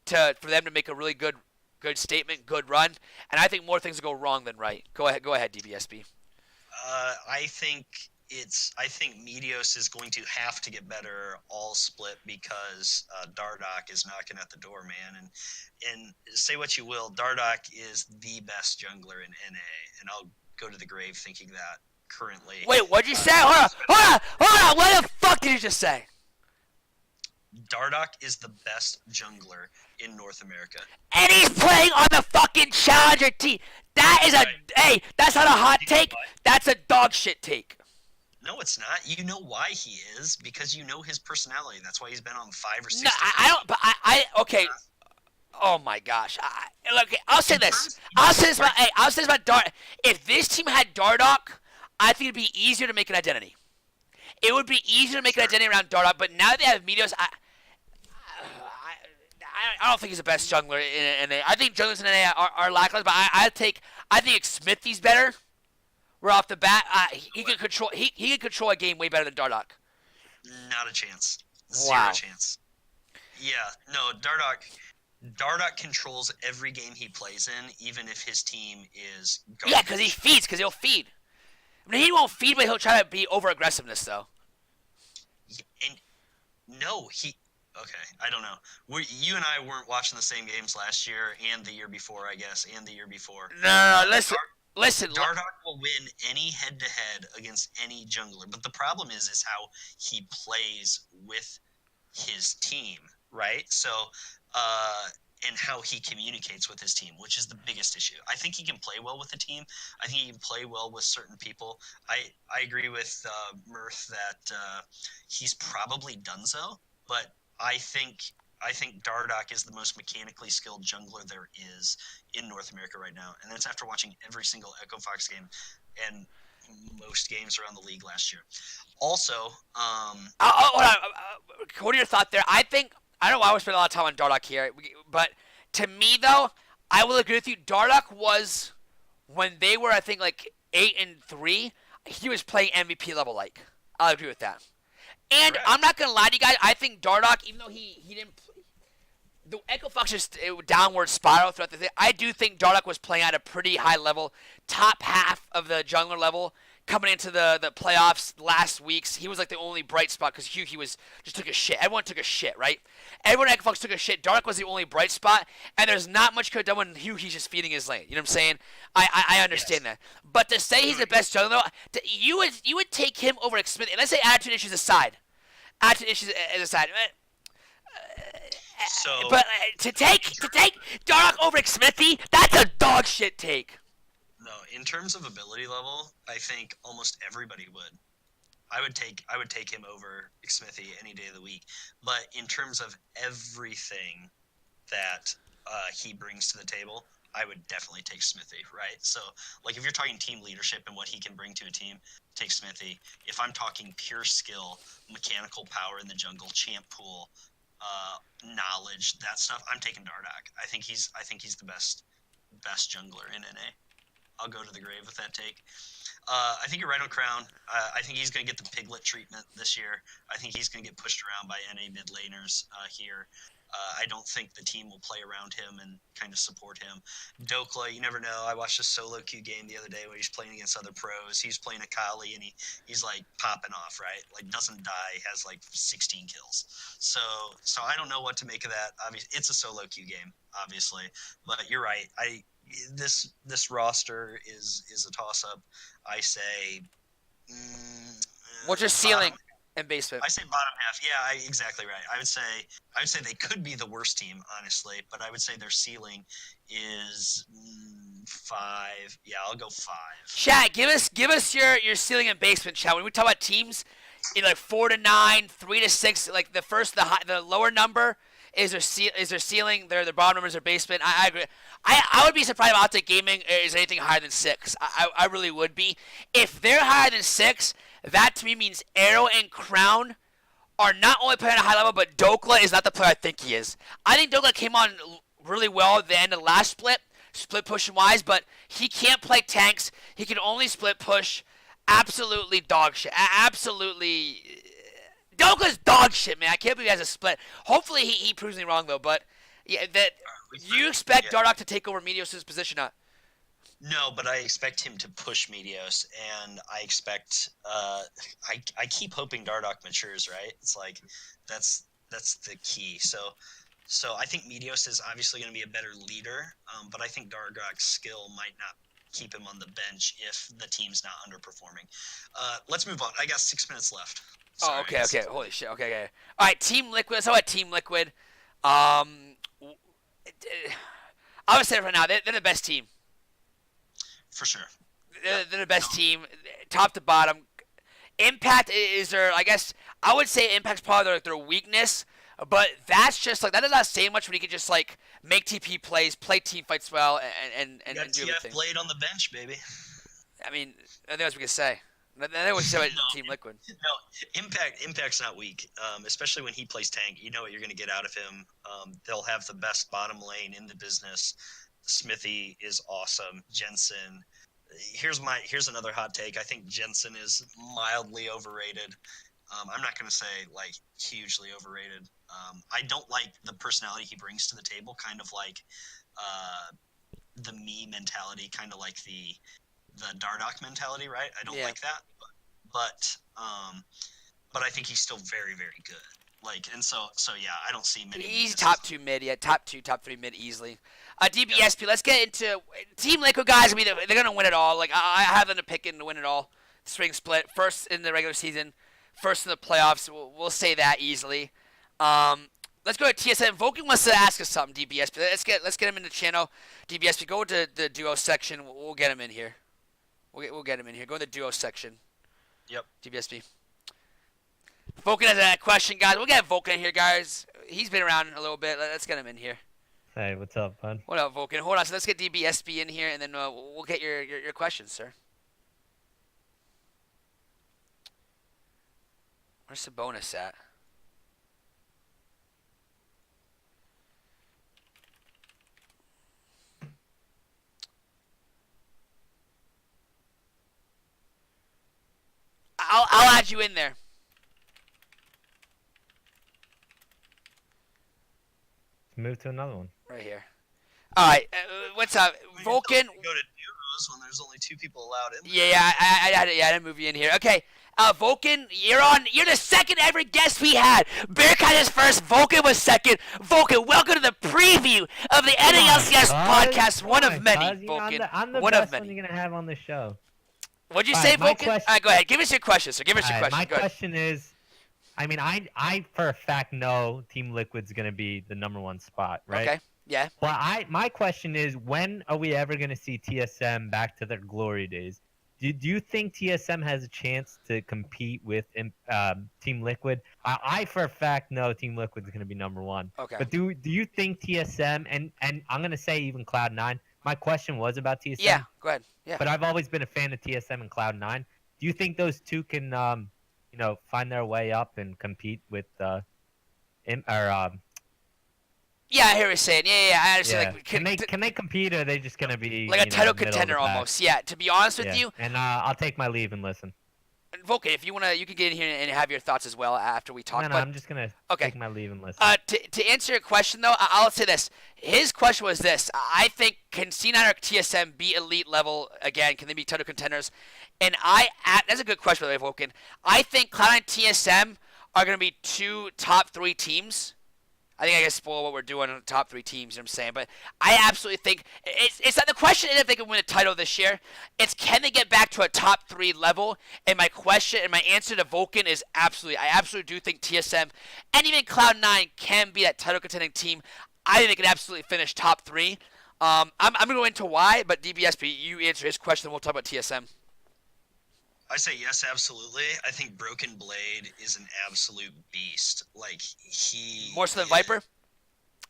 for them to make a really good statement, good run. And I think more things will go wrong than right. Go ahead, DBSB. I think Meteos is going to have to get better all split because Dardoch is knocking at the door, man. And say what you will, Dardoch is the best jungler in NA, and I'll go to the grave thinking that currently. Wait, what'd you say? Hold on! What the fuck did you just say? Dardoch is the best jungler in North America. And he's playing on the fucking Challenger team. That is hey, that's not a hot take. That's a dog shit take. No, it's not. You know why he is because you know his personality. That's why he's been on 5 or 6. No, I don't. But okay. Oh my gosh! Look, I'll say In this. terms- I'll say this about. Hey, I'll say this about Dart. If this team had Dardoch, I think it'd be easier to make an identity. It would be easier to make an Sure. identity around Dardoch. But now they have Meteos. I don't think he's the best jungler in NA. I think junglers in NA are lackluster. But I think Smithy's better. We're off the bat. He could control. He could control a game way better than Dardoch. Not a chance. Wow. Zero chance. Yeah, no, Dardoch controls every game he plays in, even if his team is garbage. Yeah, because he feeds. Because he'll feed. I mean, he won't feed, but he'll try to be over aggressiveness though. And no, okay, I don't know. You and I weren't watching the same games last year and the year before, I guess, and the year before. No. Listen. Dardoch will win any head-to-head against any jungler, but the problem is how he plays with his team, right? So, and how he communicates with his team, which is the biggest issue. I think he can play well with the team. I think he can play well with certain people. I agree with Mirth that he's probably done so, but I think Dardoch is the most mechanically skilled jungler there is in North America right now, and that's after watching every single Echo Fox game and most games around the league last year. Also, Hold on. What are your thoughts there? I don't know why we spend a lot of time on Dardoch here, but to me though, I will agree with you. Dardoch was when they were, I think, like 8-3. He was playing MVP level like. I'll agree with that. And Correct. I'm not gonna lie to you guys. I think Dardoch, even though he didn't, the Echo Fox just downward spiral throughout the thing. I do think Dardoch was playing at a pretty high level, top half of the jungler level. Coming into the playoffs last weeks, he was like the only bright spot because Hugh was just took a shit. Everyone took a shit, right? Everyone at Echo Fox took a shit. Dardoch was the only bright spot, and there's not much could have done when Hugh just feeding his lane. You know what I'm saying? I understand that, but to say he's the best jungler, you would take him over Smith. And let's say attitude issues aside, so but to take Dardoch over Smithy, that's a dog shit take. no, in terms of ability level, I think almost everybody would. I would take him over Smithy any day of the week. But in terms of everything that he brings to the table, I would definitely take Smithy, right? So, like, if you're talking team leadership and what he can bring to a team, take Smithy. If I'm talking pure skill, mechanical power in the jungle, champ pool, knowledge, that stuff, I'm taking Dardoch. I think he's the best jungler in NA. I'll go to the grave with that take. I think you're right on Crown. I think he's going to get the piglet treatment this year. I think he's going to get pushed around by NA mid laners here. I don't think the team will play around him and kind of support him. Dokla, you never know. I watched a solo queue game the other day where he's playing against other pros. He's playing Akali and he's like popping off, right? Like doesn't die, has like 16 kills. So I don't know what to make of that. Obviously, it's a solo queue game, obviously, but you're right. This roster is a toss up. I say. What's your ceiling and basement? I say bottom half. Yeah, exactly right. I would say they could be the worst team, honestly, but I would say their ceiling is 5. Yeah, I'll go 5. Chat, give us your ceiling and basement, chat. When we talk about teams in like 4 to 9, 3 to 6, like the lower number is their ceiling, their bottom number is their basement. I agree. I would be surprised if Optic Gaming is anything higher than 6. I really would be. If they're higher than 6, that to me means Arrow and Crown are not only playing at a high level, but Dokla is not the player I think he is. I think Dokla came on really well at the end of the last split pushing wise, but he can't play tanks. He can only split push. Absolutely dog shit. Absolutely. Dokla's dog shit, man. I can't believe he has a split. Hopefully he proves me wrong, though. But yeah, you expect Dardoch to take over Meteos' position, not? No, but I expect him to push Meteos, and I expect I keep hoping Dardoch matures, right? It's like that's the key. So I think Meteos is obviously going to be a better leader, but I think Dardoch's skill might not keep him on the bench if the team's not underperforming. Let's move on. I got 6 minutes left. Sorry. Oh, okay. Holy shit. Okay. All right, Team Liquid. Let's talk about Team Liquid. I would say right now they're the best team. For sure. They're the best team, top to bottom. Impact is their, I guess, I would say Impact's probably their weakness. But that's just like that does not say much when you can just like make TP plays, play team fights well, You got and do TF everything. Blade on the bench, baby. I mean, I think that's what we can say. I think what we can say about No. Team Liquid. No, Impact's not weak, especially when he plays tank. You know what you're going to get out of him. They'll have the best bottom lane in the business. Smithy is awesome. Jensen. Here's another hot take. I think Jensen is mildly overrated. I'm not going to say like hugely overrated. I don't like the personality he brings to the table, kind of like the me mentality, kind of like the Dardoch mentality, right? I don't like that, but I think he's still very, very good. Like, and so yeah, I don't see many. He's top 2 mid, yeah, top 2, top 3 mid easily. DBSP, let's get into Team Liquid guys. I mean, they're gonna win it all. Like I have them to pick in to win it all. Spring split, first in the regular season, first in the playoffs. We'll say that easily. Let's go to TSM. Vulcan wants to ask us something. DBSP, let's get him in the channel. DBSP, go to the duo section. We'll get him in here. We'll get him in here. Go to the duo section. Yep. DBSP. Vulcan has a question, guys. We'll get Vulcan in here, guys. He's been around a little bit. Let's get him in here. Hey, what's up, bud? What up, Vulcan? Hold on. So let's get DBSP in here, and then we'll get your questions, sir. Where's the bonus at? I'll add you in there. Move to another one. Right here. All right. What's up, Vulcan? Go to duos when there's only 2 people allowed in. Yeah, I didn't move you in here. Okay. Vulcan, you're the second ever guest we had. Bearcat is first. Vulcan was second. Vulcan, welcome to the preview of the NA LCS podcast. One of many, Vulcan. I'm the One best of many. one you're gonna have on the show. What'd you All say, right, my Vulcan? question- All right, go ahead. Give us your question, sir. Give us your All right, question. my Go ahead. question is, I mean, I for a fact know Team Liquid's gonna be the #1 spot, right? Okay. Yeah. But my question is, when are we ever gonna see TSM back to their glory days? Do you think TSM has a chance to compete with Team Liquid? I for a fact know Team Liquid's gonna be #1. Okay. But do you think TSM and I'm gonna say even Cloud9? My question was about TSM. Yeah. Go ahead. Yeah. But I've always been a fan of TSM and Cloud9. Do you think those two can, find their way up and compete with, Yeah, I hear what you're saying. Yeah, I understand. yeah. Like, Can they compete, or are they just gonna be like a title middle of the contender pack? almost. Yeah. To be honest with Yeah. you, And I'll take my leave and listen. Vulcan, if you wanna, you can get in here and have your thoughts as well after we talk. No, but I'm just gonna okay. take my leave and listen. To answer your question though, I'll say this. His question was this: I think can C9 or TSM be elite level again? Can they be title contenders? And that's a good question by the way, Vulcan. I think Cloud9 and TSM are gonna be 2 top 3 teams. I think I can spoil what we're doing on the top 3 teams, you know what I'm saying? But I absolutely think it's not the question is if they can win a title this year. It's can they get back to a top 3 level? And my question and my answer to Vulcan is absolutely. I absolutely do think TSM and even Cloud9 can be that title contending team. I think they can absolutely finish top 3. I'm gonna go into why, but DBSP, you answer his question, and we'll talk about TSM. I say yes, absolutely. I think Broken Blade is an absolute beast. Like he More so than Viper?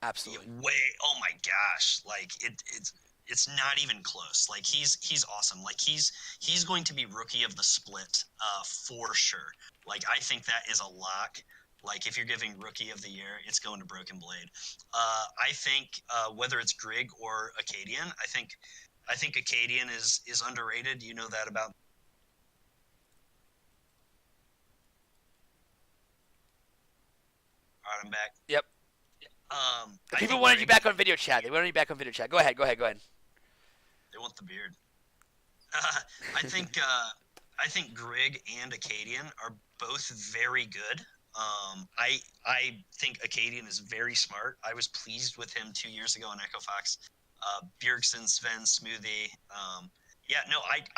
Absolutely. Oh my gosh! Like it's not even close. Like he's awesome. Like he's going to be rookie of the split, for sure. Like I think that is a lock. Like if you're giving rookie of the year, it's going to Broken Blade. I think whether it's Grig or Acadian, I think Acadian is underrated. You know that about. All right, I'm back. Yep. I People think wanted you Grig- back on video chat. They wanted you back on video chat. Go ahead. They want the beard. I think Grig and Acadian are both very good. I think Acadian is very smart. I was pleased with him 2 years ago on Echo Fox. Bjergsen, Sven, Smoothie.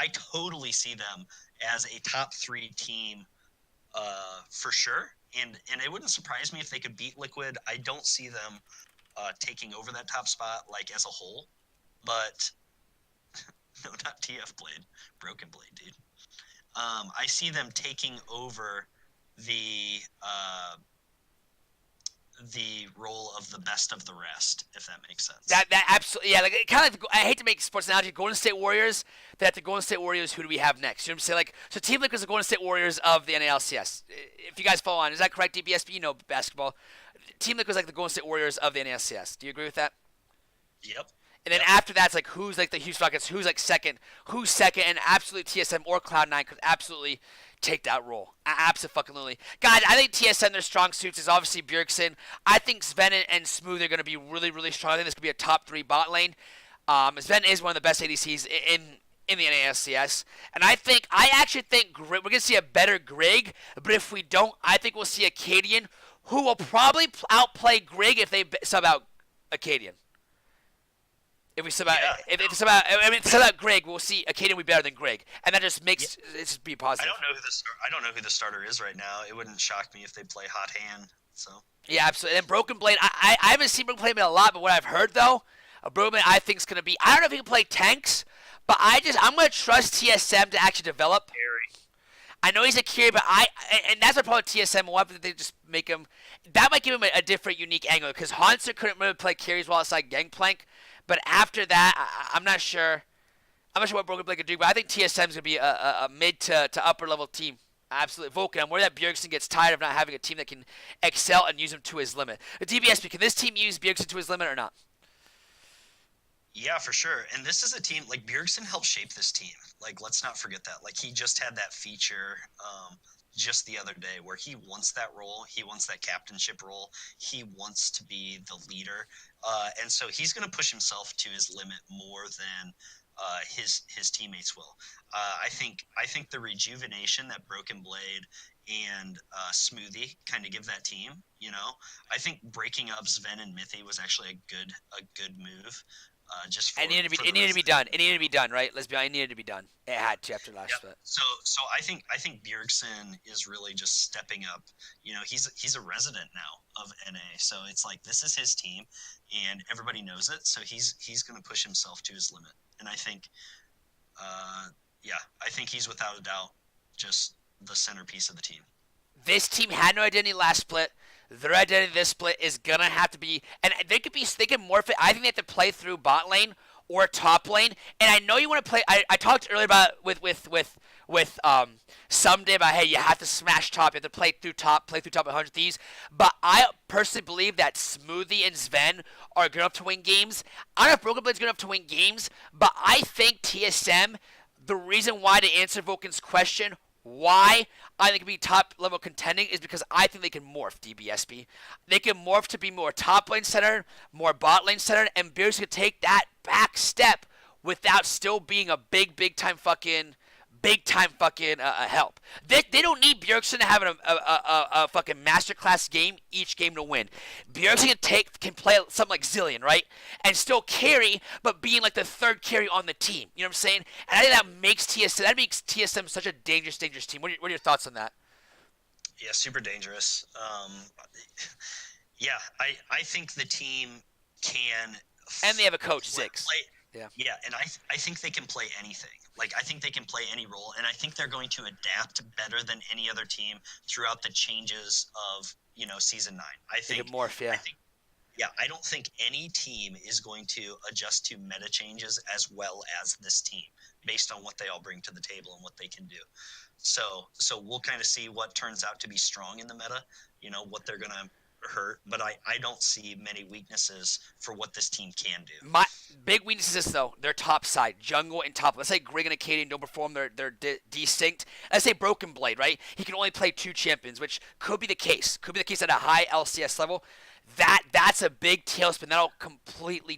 I totally see them as a top 3 team, for sure. And it wouldn't surprise me if they could beat Liquid. I don't see them taking over that top spot like as a whole, but no, not TF Blade, Broken Blade, dude. I see them taking over the the role of the best of the rest, if that makes sense. That absolutely, yeah. Like kind of like, I hate to make sports analogy. Golden State Warriors. That the Golden State Warriors. Who do we have next? You know what I'm saying? Like so, Team Liquid is the Golden State Warriors of the NA LCS. If you guys follow on, is that correct? DBSB, you know basketball. Team Liquid is like the Golden State Warriors of the NA LCS. Do you agree with that? Yep. And then after that's like who's like the Houston Rockets, who's second, and absolutely TSM or Cloud9 could absolutely take that role. Absolutely. Guys, I think TSM, their strong suits is obviously Bjergsen. I think Sven and Smooth are going to be really, really strong. I think this could be a top 3 bot lane. Sven is one of the best ADCs in the NASCS. And I actually think we're going to see a better Grig, but if we don't, I think we'll see Acadian, who will probably outplay Grig if they sub out Acadian. If we sub out, if sub out Greg, we'll see Acadian will be better than Greg, and that just makes it just be positive. I don't know who the starter is right now. It wouldn't shock me if they play Hot Hand. So yeah, absolutely. And Broken Blade, I haven't seen Broken Blade a lot, but what I've heard though, Broken Blade I think is gonna be. I don't know if he can play tanks, but I'm gonna trust TSM to actually develop. I know he's a carry, but and that's the problem with TSM. Why would they just make him? That might give him a different, unique angle because Hanser couldn't really play carries while outside Gangplank. But after that, I'm not sure. I'm not sure what Broken Blade could do, but I think TSM is going to be a mid to upper level team. Absolutely. Vulcan, I'm worried that Bjergsen gets tired of not having a team that can excel and use him to his limit. But DBSP, can this team use Bjergsen to his limit or not? Yeah, for sure. And this is a team, like, Bjergsen helped shape this team. Like, let's not forget that. Like, he just had that feature just the other day where he wants that role. He wants that captainship role. He wants to be the leader. And so he's going to push himself to his limit more than his teammates will. I think the rejuvenation that Broken Blade and Smoothie kind of give that team, you know, I think breaking up Sven and Mithy was actually a good move. Just for, it needed to be done. It needed to be done, right? Let's be honest. It needed to be done. It had to after last split. So I think Bjergsen is really just stepping up. You know, he's a resident now of NA, so it's like this is his team, and everybody knows it. So he's going to push himself to his limit, and I think, I think he's without a doubt just the centerpiece of the team. This team had no identity last split. Their identity this split is gonna have to be, and they can morph it. I think they have to play through bot lane or top lane. And I know you want to play. I talked earlier about with someday about hey, you have to smash top. You have to play through top 100 Thieves. But I personally believe that Smoothie and Sven are good enough to win games. I don't know if Broken Blade's good enough to win games, but I think TSM. The reason why, to answer Vulcan's question, why I think it can be top level contending is because I think they can morph DBSB. They can morph to be more top lane centered, more bot lane centered, and Bears can take that back step without still being a big time fucking help. They don't need Bjergsen to have a fucking masterclass game each game to win. Bjergsen can play something like Zillion, right? And still carry, but being like the third carry on the team. You know what I'm saying? And I think that makes TSM such a dangerous team. What are your thoughts on that? Yeah, super dangerous. I think the team can. And they have a coach, Zix. Yeah, and I think they can play anything. Like, I think they can play any role, and I think they're going to adapt better than any other team throughout the changes of, you know, Season 9. I think morph, yeah. I don't think any team is going to adjust to meta changes as well as this team based on what they all bring to the table and what they can do. So we'll kind of see what turns out to be strong in the meta, you know, what they're going to hurt, but I don't see many weaknesses for what this team can do. My big weakness is this, though. Their top side, jungle and top. Let's say Grig and Acadian don't perform. They're desync. Let's say Broken Blade, right? He can only play 2 champions, which could be the case. Could be the case at a high LCS level. That's a big tailspin. That'll completely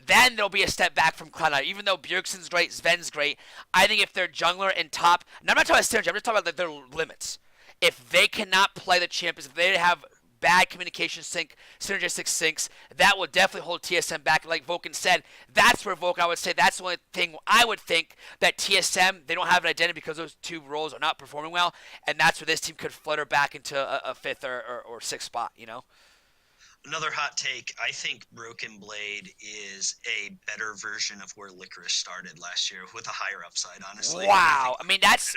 then there'll be a step back from Cloud9. Even though Bjergsen's great, Sven's great, I think if they're jungler and top, and I'm not talking about synergy, I'm just talking about their limits. If they cannot play the champions, if they have bad communication sync, synergistic syncs, that will definitely hold TSM back. Like Vulcan said, that's where Vulcan, I would say, that's the only thing I would think that TSM, they don't have an identity because those 2 roles are not performing well, and that's where this team could flutter back into a 5th or 6th spot, you know? Another hot take, I think Broken Blade is a better version of where Licorice started last year with a higher upside, honestly. Wow. I mean, that's...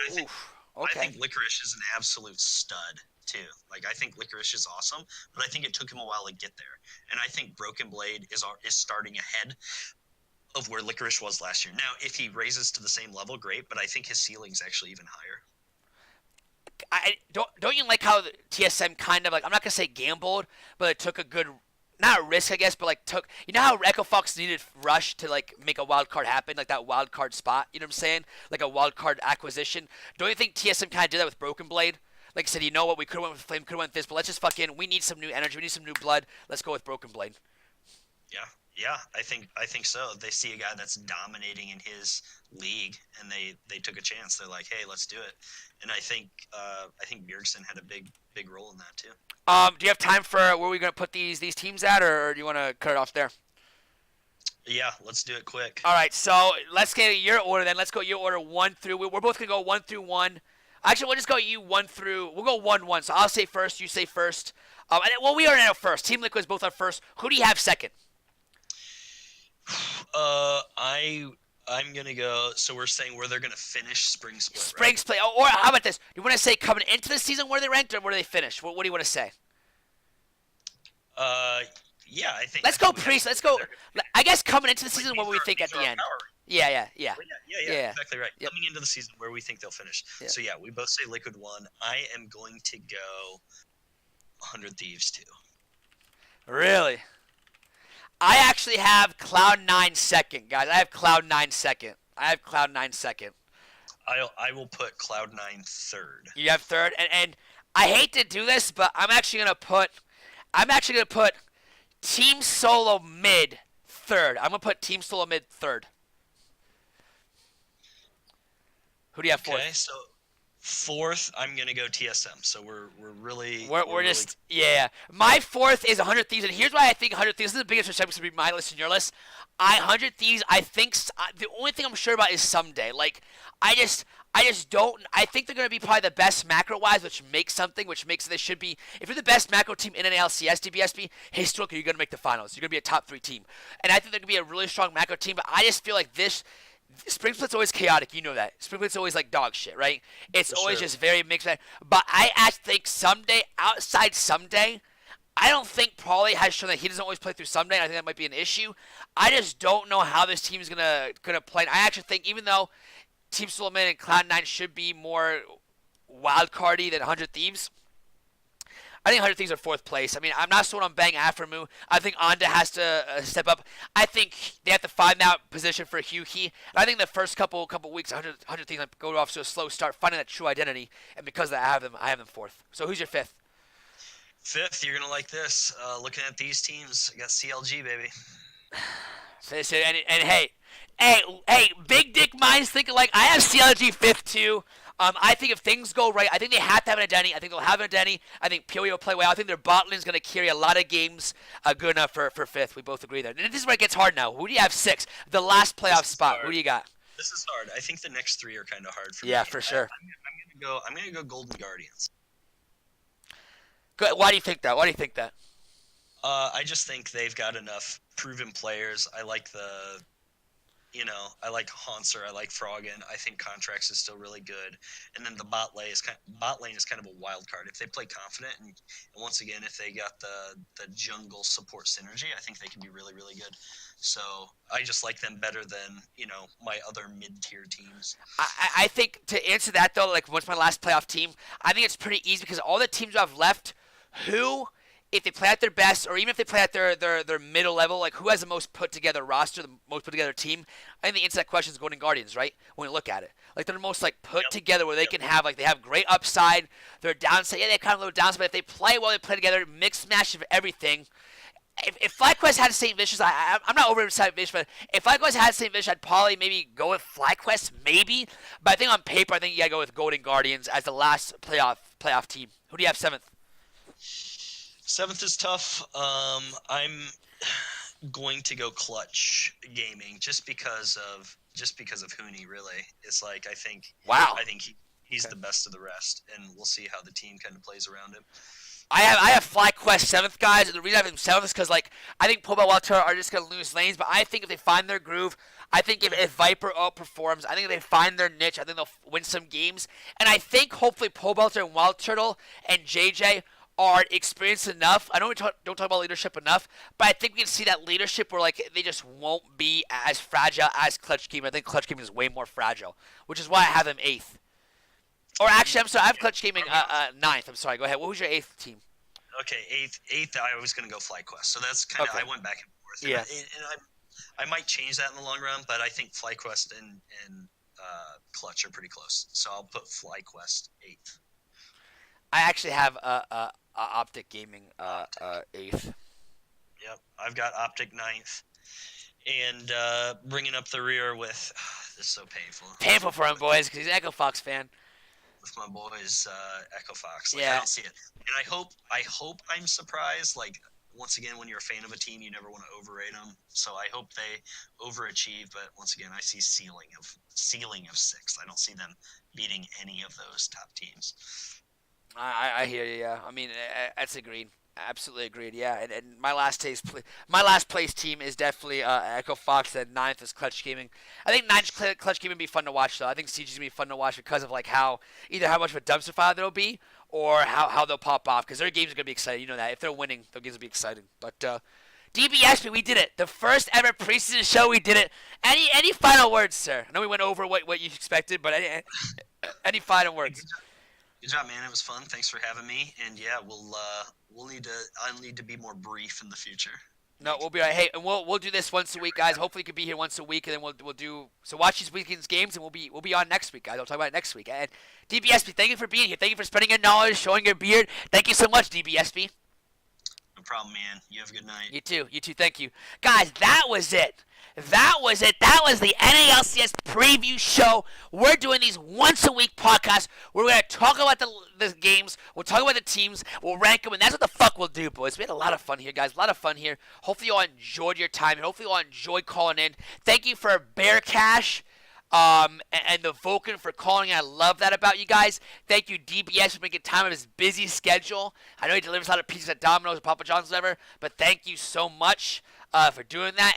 I think Licorice is an absolute stud. too. Like, I think Licorice is awesome, but I think it took him a while to get there. And I think Broken Blade is starting ahead of where Licorice was last year. Now, if he raises to the same level, great, but I think his ceiling's actually even higher. I don't you like how the TSM kind of like, I'm not gonna say gambled, but it took a good, not a risk I guess, but like took, you know how Echo Fox needed Rush to like make a wild card happen, like that wild card spot, you know what I'm saying, like a wild card acquisition. Don't you think TSM kind of did that with Broken Blade? Like I said, you know what, we could have went with Flame, could have went with this, but let's just fucking, we need some new energy, we need some new blood, let's go with Broken Blade. Yeah, I think so. They see a guy that's dominating in his league, and they took a chance. They're like, hey, let's do it. And I think Bjergsen had a big role in that too. Do you have time for where we're gonna put these teams at, or do you want to cut it off there? Yeah, let's do it quick. All right, so let's get your order then. Let's go your order 1 through. We're both gonna go 1 through 1. Actually, we'll just go you 1 through. We'll go 1-1. So I'll say first, you say first. And then, well, we already know first. Team Liquid's both on first. Who do you have second? I'm gonna go. So we're saying where they're gonna finish Spring Split. Spring right? Split. Or how about this? You want to say coming into the season where they ranked, or where they finished? What do you want to say? Yeah, I think. Let's go pre. Let's go. I guess coming into the season, Like, what we think at the end. Yeah. Yeah, exactly right. Yep. Coming into the season where we think they'll finish. Yeah. So yeah, we both say Liquid 1. I am going to go 100 Thieves 2. Really? I actually have Cloud9 second, guys. I have Cloud9 second. I will put Cloud9 third. You have third, and I hate to do this, but I'm actually gonna put Team Solo Mid third. I'm gonna put Team Solo Mid third. Who do you have fourth? Okay, so fourth, I'm gonna go TSM. So we're really We're just yeah. My fourth is 100 Thieves, and here's why I think 100 Thieves. This is the biggest percentage to be my list and your list. 100 Thieves. I think the only thing I'm sure about is someday. Like I just don't. I think they're gonna be probably the best macro wise, which makes they should be. If you're the best macro team in an LCS, DBSB, historically you're gonna make the finals. You're gonna be a top 3 team, and I think they're gonna be a really strong macro team. But I just feel like this. Spring Split's always chaotic, you know that. Spring Split's always like dog shit, right? It's For always sure. just very mixed. But I actually think someday, I don't think Paulie has shown that he doesn't always play through someday. And I think that might be an issue. I just don't know how this team is gonna play. And I actually think even though Team Solomon and Cloud9 should be more wild cardy than 100 Thieves, I think 100 Thieves are fourth place. I mean, I'm not sold on Bang Aframu. I think Onda has to step up. I think they have to find that position for Hugh He. And I think the first couple weeks, 100 Thieves go off to a slow start, finding that true identity. And because of that, I have them fourth. So who's your fifth? Fifth, you're gonna like this. Looking at these teams, I got CLG, baby. And hey, big dick minds think alike. I have CLG fifth too. I think if things go right, I think they have to have an identity. I think they'll have an identity. I think PoE will play well. I think their bot lane is going to carry a lot of games good enough for fifth. We both agree there. And this is where it gets hard now. Who do you have sixth? The last playoff spot. Who do you got? This is hard. I think the next three are kind of hard for me. Yeah, for sure. I'm gonna go Golden Guardians. Good. Why do you think that? I just think they've got enough proven players. I like I like Haunser, I like Froggen. I think Contracts is still really good. And then the bot lane is kind of a wild card. If they play confident and once again, if they got the jungle support synergy, I think they can be really, really good. So I just like them better than, my other mid-tier teams. I think to answer that though, like what's my last playoff team? I think it's pretty easy because all the teams who have left, if they play at their best, or even if they play at their middle level, like who has the most put together roster, the most put together team? I think the answer to that question is Golden Guardians, right? When you look at it, like they're the most like put together, where they can have they have great upside. Their downside, yeah, they kind of low downside, but if they play well, they play together, mix match of everything. If FlyQuest had St. Vicious, I'm not over St. Vicious, but if FlyQuest had St. Vicious, I'd probably maybe go with FlyQuest, maybe. But I think on paper, I think you gotta go with Golden Guardians as the last playoff team. Who do you have seventh? Seventh is tough. I'm going to go Clutch Gaming just because of Hooney. Really, it's like I think he's the best of the rest, and we'll see how the team kind of plays around him. I have FlyQuest seventh, guys. And the reason I have them seventh is because I think Poba Walter are just gonna lose lanes, but I think if they find their groove, I think if Viper outperforms, I think if they find their niche, I think they'll win some games. And I think hopefully Pobelter and Wild Turtle and JJ are experienced enough. I know we don't talk about leadership enough, but I think we can see that leadership where like they just won't be as fragile as Clutch Gaming. I think Clutch Gaming is way more fragile, which is why I have them 8th. Or actually, I'm sorry, I have Clutch Gaming 9th. I'm sorry. Go ahead. What was your 8th team? Okay, eighth. I was gonna go FlyQuest. So that's kind of Okay. I went back and forth. Yeah. And I might change that in the long run, but I think FlyQuest and Clutch are pretty close. So I'll put FlyQuest 8th. I actually have Optic Gaming 8th. Yep, I've got Optic 9th, and bringing up the rear with this is so painful. Painful for him, boys, because he's an Echo Fox fan. With my boys, Echo Fox. Like, Yeah. I don't see it, and I hope I'm surprised. Like once again, when you're a fan of a team, you never want to overrate them. So I hope they overachieve. But once again, I see ceiling of 6th. I don't see them beating any of those top teams. I hear you. Yeah, I mean that's agreed. Absolutely agreed. Yeah, and my last place team is definitely Echo Fox. And 9th is Clutch Gaming. I think 9th Clutch Gaming would be fun to watch though. I think CG's gonna be fun to watch because of like how much of a dumpster fire there'll be, or how they'll pop off. Because their games are gonna be exciting. You know that if they're winning, their games will be exciting. But DBSP, we did it. The first ever preseason show, we did it. Any final words, sir? I know we went over what you expected, but any final words? Good job, man. It was fun. Thanks for having me. And yeah, I'll need to be more brief in the future. No, we'll be all right. Hey, and we'll do this once a week, guys. Hopefully, you can be here once a week, and then we'll do so. Watch these weekend's games, and we'll be on next week, guys. I'll talk about it next week. And DBSP, thank you for being here. Thank you for spreading your knowledge, showing your beard. Thank you so much, DBSP. No problem, man. You have a good night. You too. Thank you, guys. That was it. That was the NALCS preview show. We're doing these once a week podcasts. We're going to talk about the games. We'll talk about the teams. We'll rank them, and that's what the fuck we'll do, boys. We had a lot of fun here, guys. A lot of fun here. Hopefully, you all enjoyed your time, and hopefully, you all enjoyed calling in. Thank you for Bear Cash. And the Vulcan for calling. I love that about you guys. Thank you, DBS, for making time of his busy schedule. I know he delivers a lot of pizzas at Domino's and Papa John's, whatever, but thank you so much for doing that.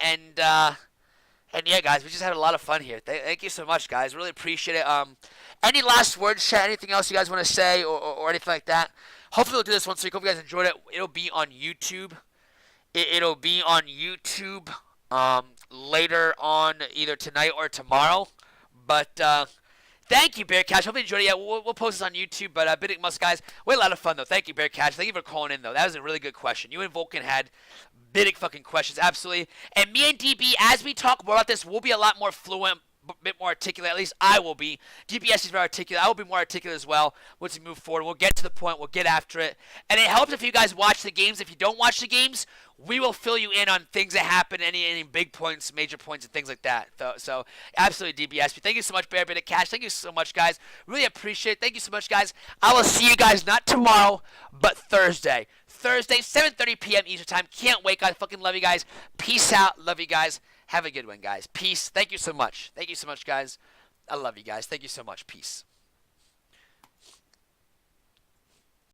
And yeah, guys, we just had a lot of fun here. Thank you so much, guys. Really appreciate it. Any last words, chat? Anything else you guys want to say or anything like that? Hopefully, we'll do this once a week. Hope you guys enjoyed it. It'll be on YouTube. It'll be on YouTube later on, either tonight or tomorrow. But thank you, Bear Cash. Hope you enjoyed it. Yeah, we'll post this on YouTube. But Big Mus, guys, we had a lot of fun, though. Thank you, Bear Cash. Thank you for calling in, though. That was a really good question. You and Vulcan had big fucking questions, absolutely. And me and DB, as we talk more about this, we'll be a lot more fluent, a bit more articulate. At least I will be. DBS is very articulate. I will be more articulate as well once we move forward. We'll get to the point. We'll get after it. And it helps if you guys watch the games. If you don't watch the games, we will fill you in on things that happen, any big points, major points, and things like that. So absolutely, DBS. Thank you so much, Bear Bit of Cash. Thank you so much, guys. Really appreciate it. Thank you so much, guys. I will see you guys not tomorrow, but Thursday. Thursday, 7:30 p.m. Eastern Time. Can't wait, guys. Fucking love you guys. Peace out. Love you guys. Have a good one, guys. Peace. Thank you so much. Thank you so much, guys. I love you guys. Thank you so much. Peace.